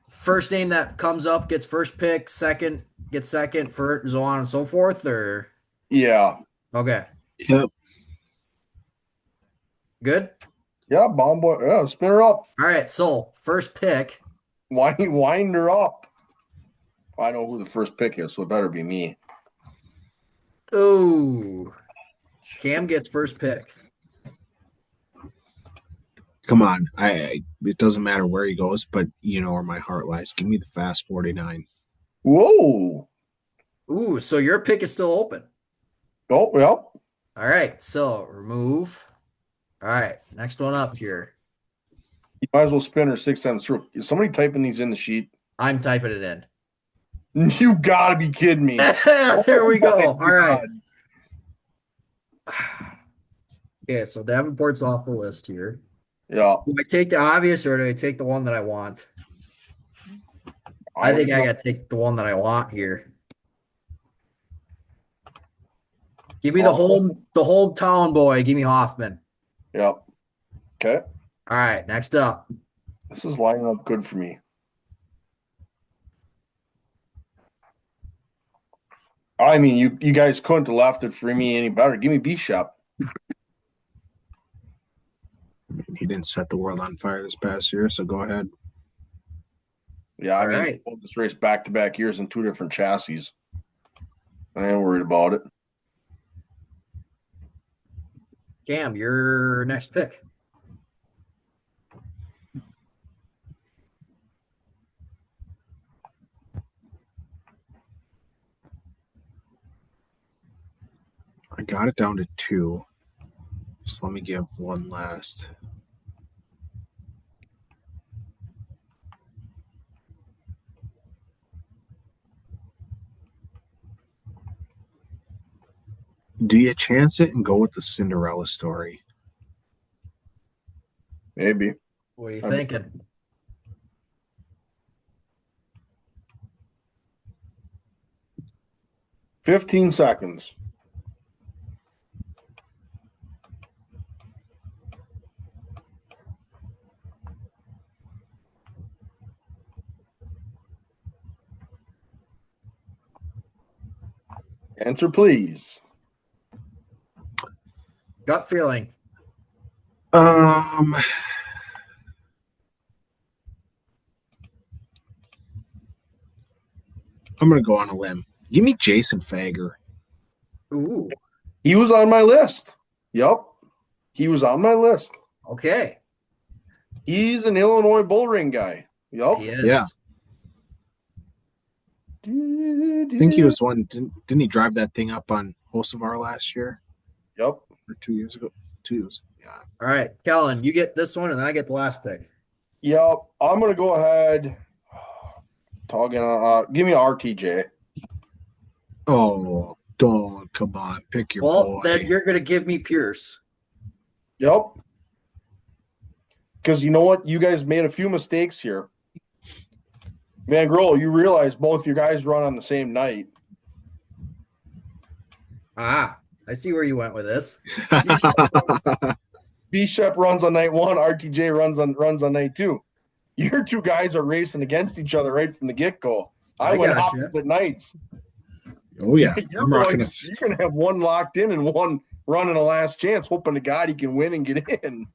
first name that comes up gets first pick, second gets second, for so on and so forth, or? Yeah. Okay. Yep. Good? Yeah, bomb boy. Yeah, spin her up. All right. So first pick. Wind her up. I know who the first pick is, so it better be me. Ooh. Cam gets first pick. Come on. It doesn't matter where he goes, but you know where my heart lies. Give me the fast 49. Whoa. Ooh, so your pick is still open. Oh, yep. All right, so remove. All right, next one up here. You might as well spin her 6 times through. Is somebody typing these in the sheet? I'm typing it in. You gotta be kidding me. There we go. Oh All right. God. Okay, so Davenport's off the list here. Yeah. Do I take the obvious or do I take the one that I want? I think I got to take the one that I want here. Give me the hometown boy. Give me Hoffman. Yep. Okay. All right, next up. This is lining up good for me. I mean, you guys couldn't have left it for me any better. Give me Bishop. He didn't set the world on fire this past year, so go ahead. Yeah, I All mean, right. he won this race back-to-back years in 2 different chassis. I ain't worried about it. Cam, your next pick. I got it down to 2. Just let me give one last. Do you chance it and go with the Cinderella story? Maybe. What are you thinking? $15 seconds. Answer, please. Gut feeling. I'm gonna go on a limb. Give me Jason Fager. Ooh. He was on my list. Yep. He was on my list. Okay. He's an Illinois bull ring guy. Yep. He is. Yeah. I think he was one. Didn't he drive that thing up on Hocevar last year? Yep. Or 2 years ago? 2 years. Yeah. All right, Kellen, you get this one, and then I get the last pick. Yep. I'm gonna go ahead. Give me RTJ. Oh, don't come on, pick your boy. Then you're gonna give me Pierce. Yep. Because you know what? You guys made a few mistakes here. Van Grohl, you realize both your guys run on the same night. I see where you went with this. Bishop runs on night 1, RTJ runs on night 2. Your 2 guys are racing against each other right from the get-go. I went opposite nights. Oh yeah, You're going to have one locked in and one running a last chance, hoping to God he can win and get in.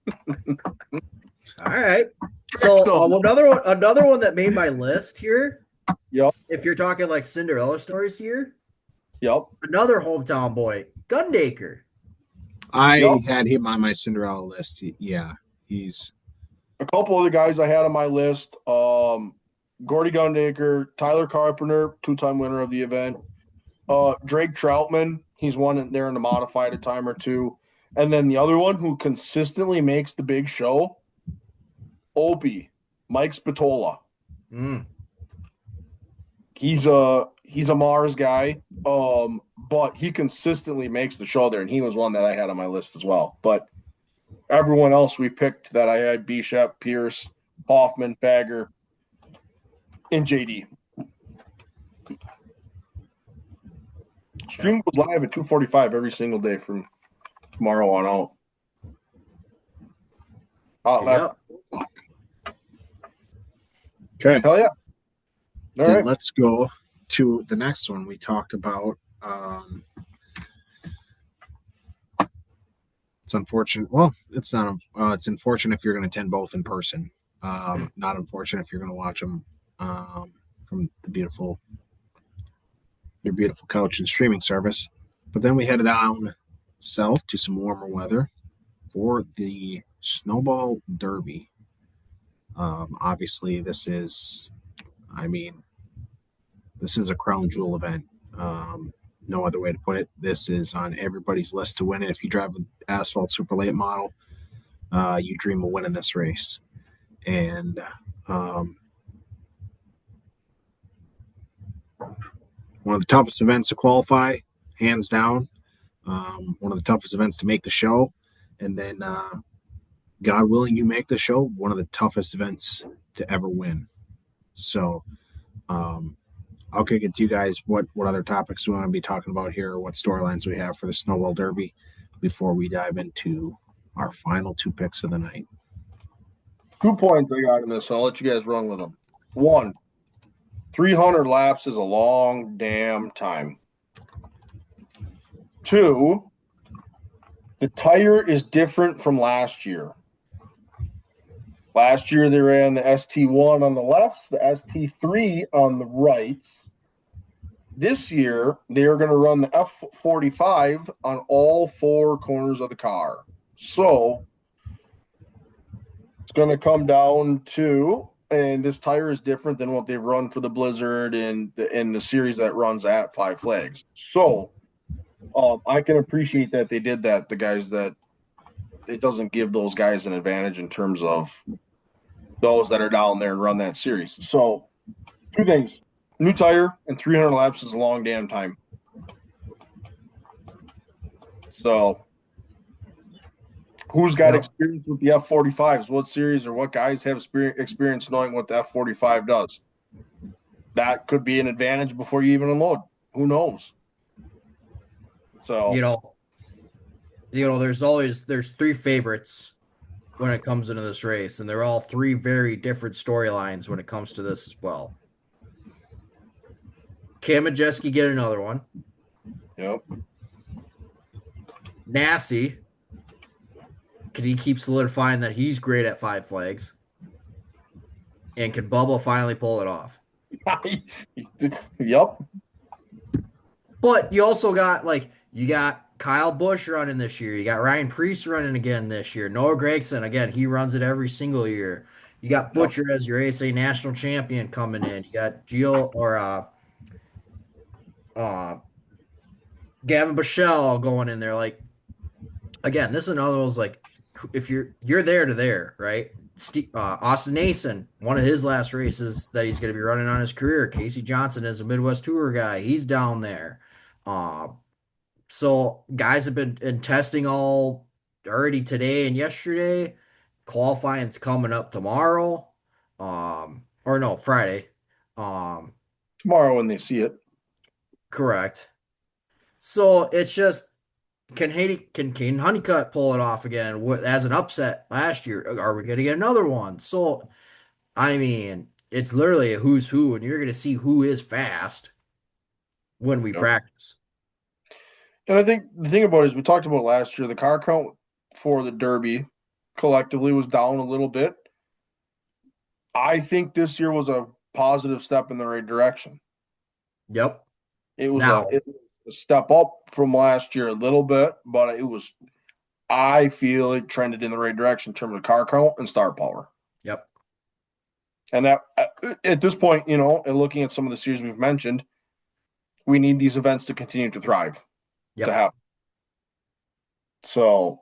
All right. So another one that made my list here. Yep. If you're talking like Cinderella stories here. Yep. Another hometown boy, Gundaker. I Yep. had him on my Cinderella list. Yeah, he's A couple other guys I had on my list. Gordy Gundaker, Tyler Carpenter, 2-time winner of the event. Drake Troutman, he's won there in the modified a time or two. And then the other one who consistently makes the big show, Opie, Mike Spatola. Mm. He's a Mars guy, but he consistently makes the show there, and he was one that I had on my list as well. But everyone else we picked that I had: Bishop, Pierce, Hoffman, Bagger, and JD. Stream goes live at 2:45 every single day from tomorrow on out. Hot lap. Yep. okay. Hell yeah. All Then right. let's go to the next one we talked about. It's unfortunate. Well, it's not. It's unfortunate if you're going to attend both in person. Not unfortunate if you're going to watch them from your beautiful couch and streaming service. But then we headed down south to some warmer weather for the Snowball Derby. Obviously, this is a crown jewel event. No other way to put it. This is on everybody's list to win it. If you drive an asphalt super late model, you dream of winning this race. And one of the toughest events to qualify, hands down. One of the toughest events to make the show. And then, God willing, you make the show, one of the toughest events to ever win. So, I'll kick it to you guys. What other topics we want to be talking about here, or what storylines we have for the Snowball Derby before we dive into our final two picks of the night. 2 points I got in this. I'll let you guys run with them. 1, 300 laps is a long damn time. 2, the tire is different from last year. Last year they ran the ST1 on the left, the ST3 on the right. This year they are going to run the F45 on all 4 corners of the car. So it's going to come down to, and this tire is different than what they've run for the Blizzard and the series that runs at Five Flags. So I can appreciate that they did that. The guys that it doesn't give those guys an advantage in terms of those that are down there and run that series. So 2 things: new tire and 300 laps is a long damn time. So who's got experience with the F45s? What series or what guys have experience knowing what the F45 does? That could be an advantage before you even unload. Who knows? So there's 3 favorites when it comes into this race, and they're all 3 very different storylines when it comes to this as well. Can Majeski get another one? Yep. Nasty, can he keep solidifying that he's great at Five Flags? And can Bubba finally pull it off? Yep. But you also got you got Kyle Busch running this year. You got Ryan Preece running again this year. Noah Gragson, again, he runs it every single year. You got Butcher as your ASA national champion coming in. You got Gavin Bichelle going in there. Again, this is another one if you're there to there, right? Austin Nason, one of his last races that he's going to be running on his career. Casey Johnson is a Midwest Tour guy. He's down there. So guys have been in testing all already today and yesterday. Qualifying's coming up tomorrow. Or no, Friday. Tomorrow when they see it. Correct. So it's just, can Honeycutt pull it off again as an upset last year? Are we going to get another one? So, I mean, it's literally a who's who, and you're going to see who is fast when we practice. And I think the thing about it is we talked about last year, the car count for the Derby collectively was down a little bit. I think this year was a positive step in the right direction. Yep. It was a step up from last year a little bit, but it was I feel it trended in the right direction in terms of car count and star power. Yep. And that at this point, and looking at some of the series we've mentioned, we need these events to continue to thrive, Yep. to happen. So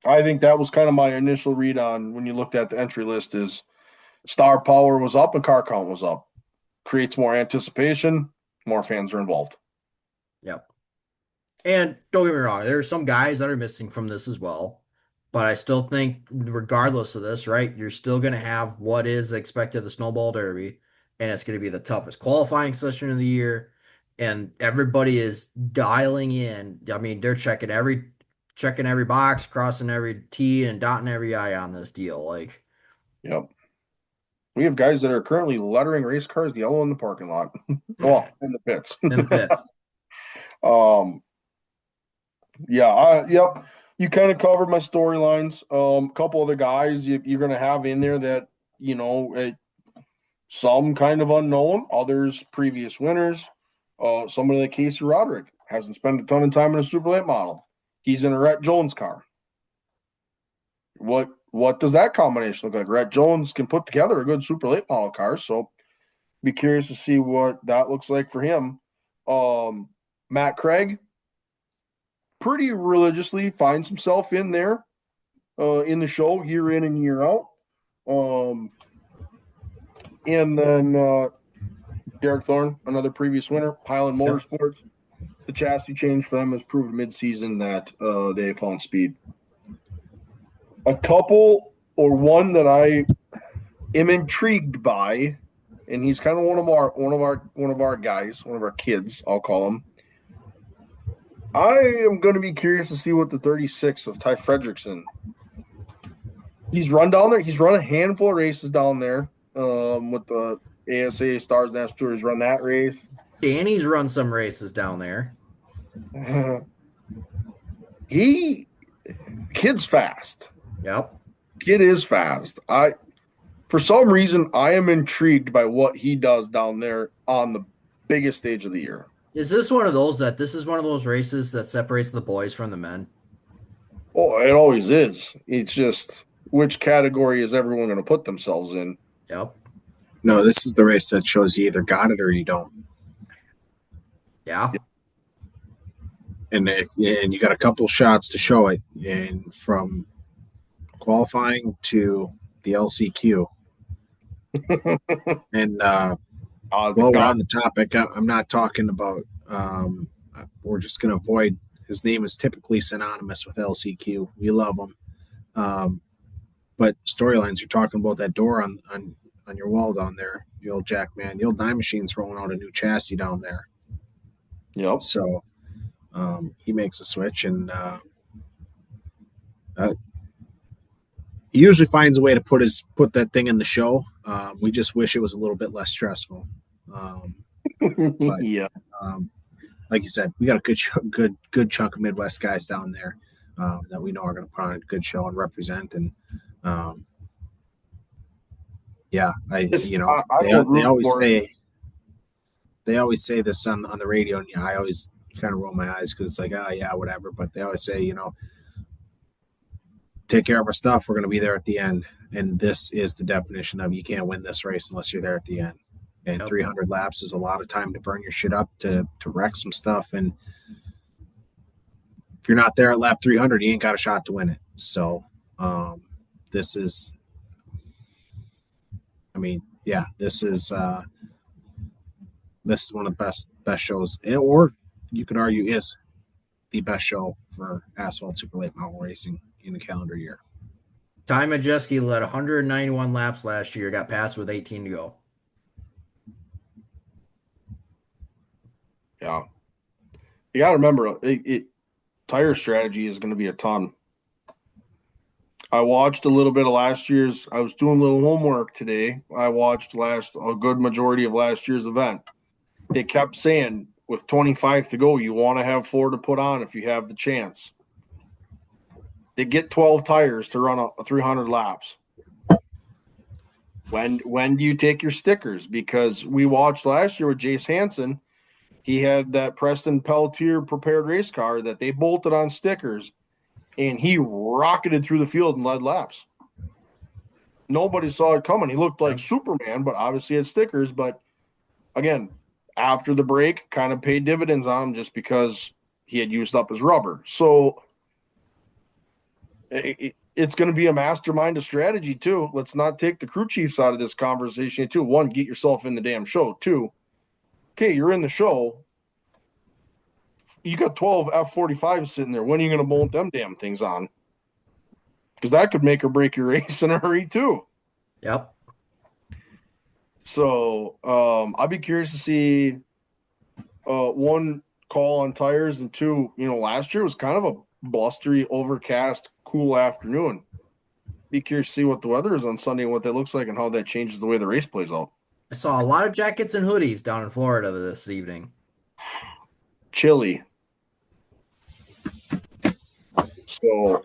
I think that was kind of my initial read on when you looked at the entry list is star power was up and car count was up. Creates more anticipation, more fans are involved. Yep. And don't get me wrong, there's some guys that are missing from this as well. But I still think, regardless of this, right, you're still going to have what is expected the Snowball Derby, and it's going to be the toughest qualifying session of the year. And everybody is dialing in. I mean, they're checking every box, crossing every T, and dotting every I on this deal. Like, Yep. We have guys that are currently lettering race cars yellow in the parking lot. Well, in the pits. in the pits. Yep. You kind of covered my storylines. A couple other guys you're going to have in there that, some kind of unknown, others previous winners. Somebody like Casey Roderick hasn't spent a ton of time in a super late model. He's in a Rhett Jones car. What does that combination look like? Rhett Jones can put together a good super late model car, so be curious to see what that looks like for him. Matt Craig pretty religiously finds himself in there in the show year in and year out. And then Derek Thorne, another previous winner, Highland Motorsports. The chassis change for them has proved mid-season that they found speed. A couple or one that I am intrigued by, and he's kind of one of our guys, one of our kids, I'll call him. I am going to be curious to see what the 36 of Ty Fredrickson. He's run down there. He's run a handful of races down there with the ASA Stars National Tour. He's run that race. Danny's run some races down there. Kid's fast. Yep. Kid is fast. For some reason, I am intrigued by what he does down there on the biggest stage of the year. Is this one of those races that separates the boys from the men? Oh, it always is. It's just which category is everyone going to put themselves in? Yep. No, this is the race that shows you either got it or you don't. Yeah. And you got a couple shots to show it, and from qualifying to the LCQ. And while we're on the topic, I'm not talking about. We're just going to avoid. His name is typically synonymous with LCQ. We love him, but storylines. You're talking about that door on your wall down there. The old Jackman, the old Nine Machine's rolling out a new chassis down there. Yep. So he makes a switch, and he usually finds a way to put that thing in the show. We just wish it was a little bit less stressful. But, yeah. Like you said, we got a good chunk of Midwest guys down there that we know are going to put on a good show and represent. And they always say this on the radio, and I always kind of roll my eyes because it's like, whatever. But they always say, take care of our stuff. We're going to be there at the end. And this is the definition of you can't win this race unless you're there at the end. And 300 laps is a lot of time to burn your shit up, to wreck some stuff. And if you're not there at lap 300, you ain't got a shot to win it. So this is one of the best shows, or you could argue is the best show for asphalt super late model racing in the calendar year. Ty Majeski led 191 laps last year, got passed with 18 to go. Yeah. You got to remember, tire strategy is going to be a ton. I watched a little bit of last year's. I was doing a little homework today. I watched a good majority of last year's event. They kept saying, with 25 to go, you want to have 4 to put on if you have the chance. They get 12 tires to run a 300 laps. When do you take your stickers? Because we watched last year with Jace Hansen, he had that Preston Pelletier prepared race car that they bolted on stickers, and he rocketed through the field and led laps. Nobody saw it coming. He looked like Superman, but obviously had stickers. But again, after the break, kind of paid dividends on him just because he had used up his rubber. So it's going to be a mastermind of strategy too. Let's not take the crew chiefs out of this conversation too. One, get yourself in the damn show. Two, okay, you're in the show. You got 12 F-45s sitting there. When are you going to bolt them damn things on? Because that could make or break your race in a hurry too. Yep. So I'd be curious to see one, call on tires, and two, last year was kind of a blustery, overcast, cool afternoon. Be curious to see what the weather is on Sunday and what that looks like and how that changes the way the race plays out. I saw a lot of jackets and hoodies down in Florida this evening. Chilly. So,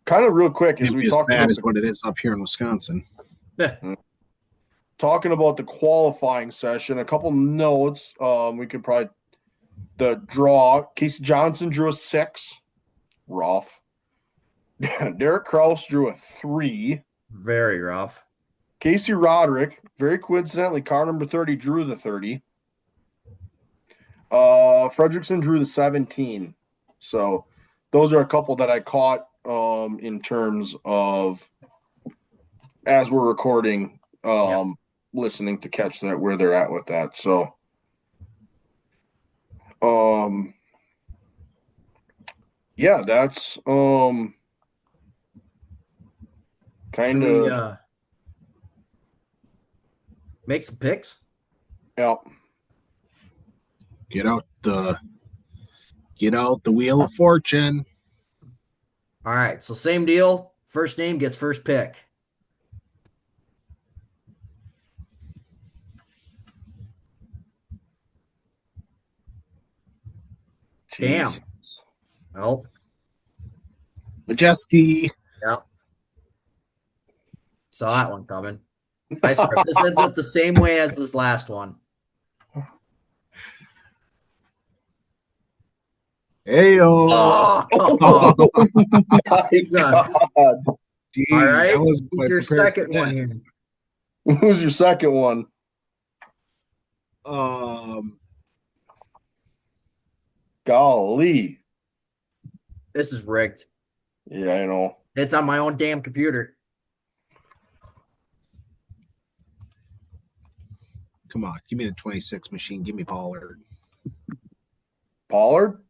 kind of real quick, as we talk about as what it is up here in Wisconsin. Talking about the qualifying session, a couple notes. We could probably the draw. Casey Johnson drew a 6, rough. Derek Kraus drew a 3, very rough. Casey Roderick, very coincidentally, car number 30 drew the 30. Fredrickson drew the 17. So those are a couple that I caught in terms of as we're recording, listening to catch that where they're at with that. So yeah, that's kind of make some picks. Yep. Get out the Wheel of Fortune. All right, so same deal. First name gets first pick. Damn. Well, Majeski. Yep. Saw that one coming. I swear, if this ends up the same way as this last one. Heyo. All right. Who's your second one here? Who's your second one? Golly. This is rigged. Yeah, I know. It's on my own damn computer. Come on, give me the 26 machine. Give me Pollard. Pollard?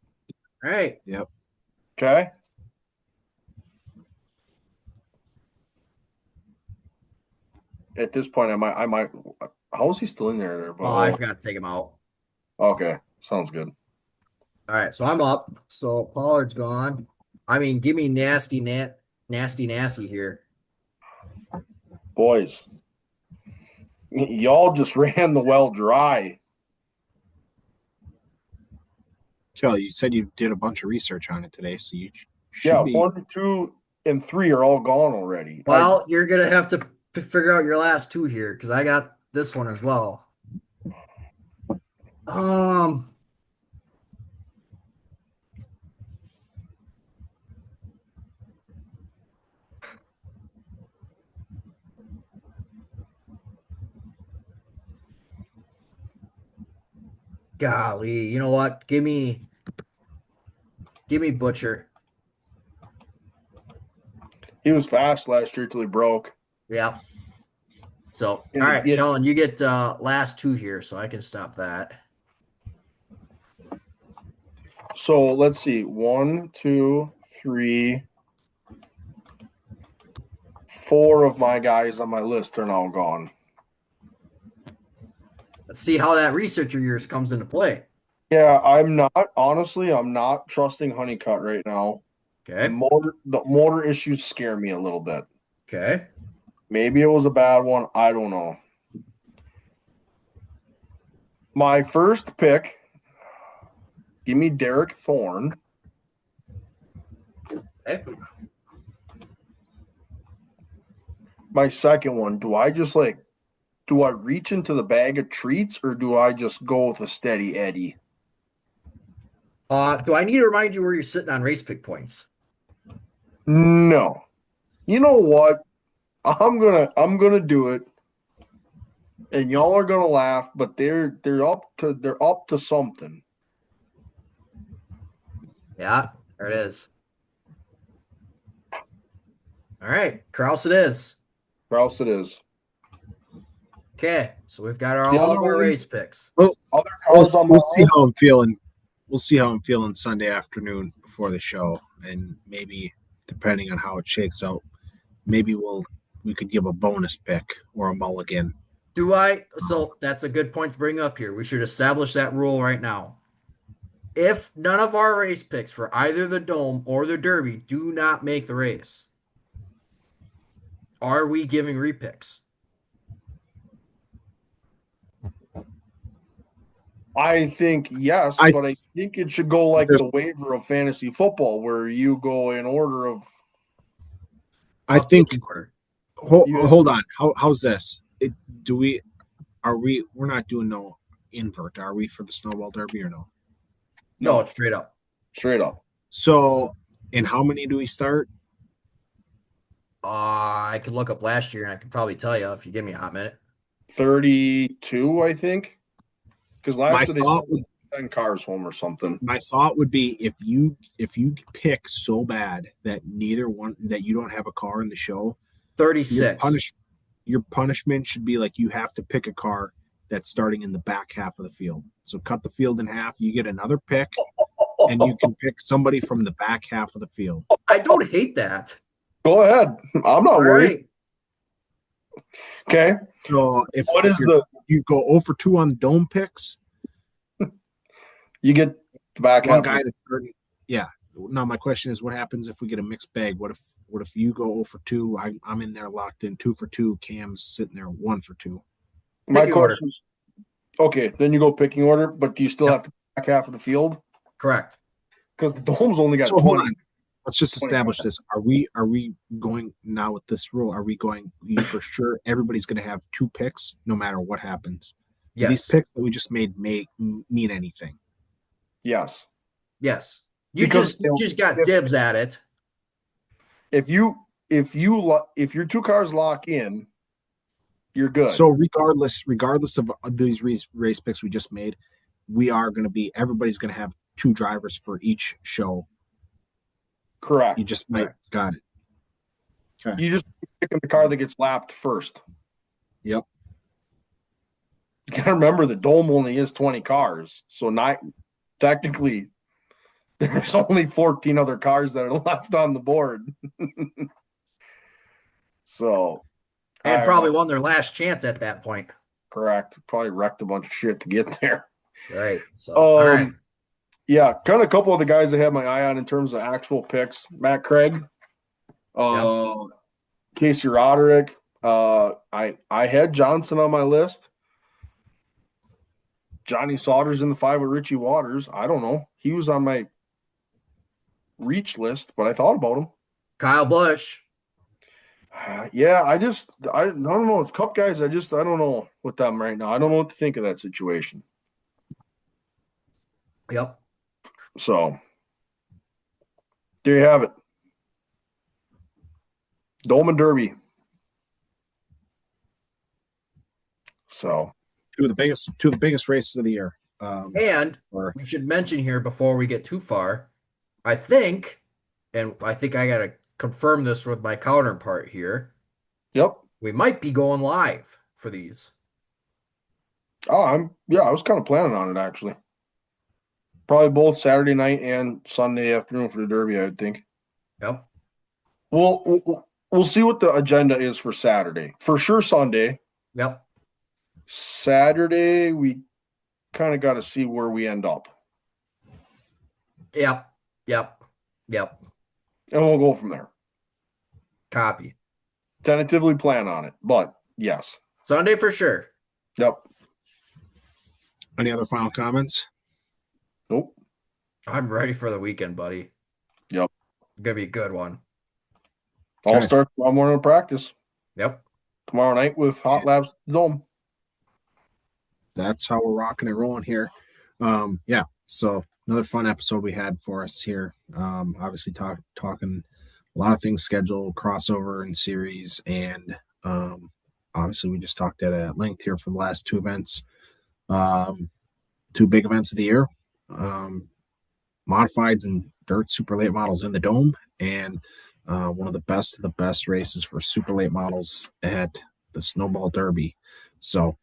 All right. Yep. Okay. At this point, I might. How is he still in there? Oh, I forgot to take him out. Okay, sounds good. All right, so I'm up. So Pollard's gone. I mean, give me nasty here. Boys, y'all just ran the well dry. Kelly, you said you did a bunch of research on it today, so you should be. 1, 2, and 3 are all gone already. Well, you're gonna have to figure out your last 2 here because I got this one as well. Golly, you know what? Give me Butcher. He was fast last year till he broke. Yeah. So, all right, Kellen, you get last 2 here, so I can stop that. So let's see. 1, 2, 3, 4 of my guys on my list are now gone. Let's see how that researcher of yours comes into play. Yeah, I'm not trusting Honeycutt right now. Okay. The motor issues scare me a little bit. Okay. Maybe it was a bad one. I don't know. My first pick, give me Derek Thorne. Okay. My second one, do I reach into the bag of treats or do I just go with a steady Eddie? Do I need to remind you where you're sitting on race pick points? No. You know what? I'm gonna do it, and y'all are gonna laugh, but they're up to something. Yeah, there it is. All right, Kraus it is. Rouse it is. Okay, so we've got The all other of our one, race picks. Well, other we'll cars on my we'll see list. how I'm feeling. We'll see how I'm feeling Sunday afternoon before the show, and maybe depending on how it shakes out, maybe we could give a bonus pick or a mulligan. Do I? So that's a good point to bring up here. We should establish that rule right now. If none of our race picks for either the Dome or the Derby do not make the race, are we giving repicks? I think yes, I but I think it should go like there's the waiver of fantasy football, where you go in order of I think Picking order. you. hold on. How's this? Do we are we we're not doing no invert, are we, for the Snowball Derby or no? No, No, it's straight up. straight up. So, and how many do we start? I could look up last year and I could probably tell you if you give me a hot minute. 32, I think. Because My last year they thought sent would 10 cars home or something. my thought would be if you pick so bad that neither one that you don't have a car in the show, your 36. punish your punishment should be like you have to pick a car that's starting in the back half of the field. So cut the field in half. You get another pick, and you can pick somebody from the back half of the field. I don't hate that. Go ahead. I'm not All worried. right. Okay. So if, What if is you're, you go 0 for 2 on dome picks, you get the back one half? guy that's starting, yeah. Now my question is, what happens if we get a mixed bag? What if you go 0 for 2? I'm in there locked in 2 for 2. Cam's sitting there 1 for 2. My Picking order. question is, okay, then you go picking order, but do you still Yep. have the back half of the field? Correct. Because the dome's only got So hold 20. on. Let's just establish this. Are we going now with this rule? Are we going for sure everybody's going to have 2 picks no matter what happens? Do these Yes. picks that we just made mean anything? Yes. Yes. You Because just got if, dibs at it. if if your 2 cars lock in, you're good. So regardless of these race picks we just made, everybody's going to have 2 drivers for each show. Correct. You just might got it. Okay. You just picking the car that gets lapped first. Yep. You gotta remember the dome only is 20 cars. So not technically there's only 14 other cars that are left on the board. So And I probably won their last chance at that point. correct. Probably wrecked a bunch of shit to get there. Right. So all right. Yeah, kind of a couple of the guys I had my eye on in terms of actual picks. Matt Craig, Casey Roderick. I had Johnson on my list. Johnny Sauters in the 5 with Richie Waters. I don't know. He was on my reach list, but I thought about him. Kyle Busch. Yeah, I don't know. It's Cup guys. I don't know with them right now. I don't know what to think of that situation. Yep. So there you have it. Dome and Derby. So two of the biggest races of the year. And we should mention here before we get too far, I think I gotta confirm this with my counterpart here. Yep. We might be going live for these. Oh, I was kind of planning on it actually. Probably both Saturday night and Sunday afternoon for the Derby, I would think. Yep. We'll see what the agenda is for Saturday. For sure Sunday. Yep. Saturday, we kind of got to see where we end up. Yep. And we'll go from there. Copy. Tentatively plan on it, but yes. Sunday for sure. Yep. Any other final comments? Nope. I'm ready for the weekend, buddy. Yep. It's gonna be a good one. I'll start tomorrow morning with practice. Yep. Tomorrow night with Hot Labs Dome. That's how we're rocking and rolling here. So another fun episode we had for us here. Obviously talking a lot of things scheduled, crossover and series, and obviously we just talked at length here for the last two events, two big events of the year, modifieds and dirt super late models in the dome, and one of the best races for super late models at the Snowball Derby. So,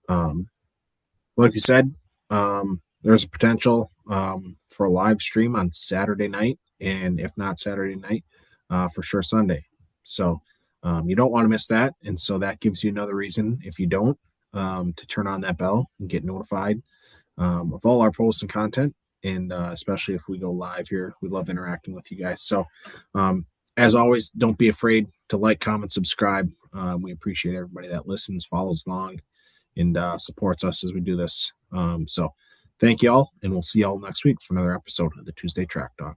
like you said, there's a potential for a live stream on Saturday night, and if not Saturday night, for sure Sunday. So you don't want to miss that, and so that gives you another reason, if you don't, to turn on that bell and get notified of all our posts and content, and especially if we go live here. We love interacting with you guys. So as always, don't be afraid to like, comment, subscribe. We appreciate everybody that listens, follows along, and supports us as we do this. So thank you all, and we'll see you all next week for another episode of the Tuesday Track Talk.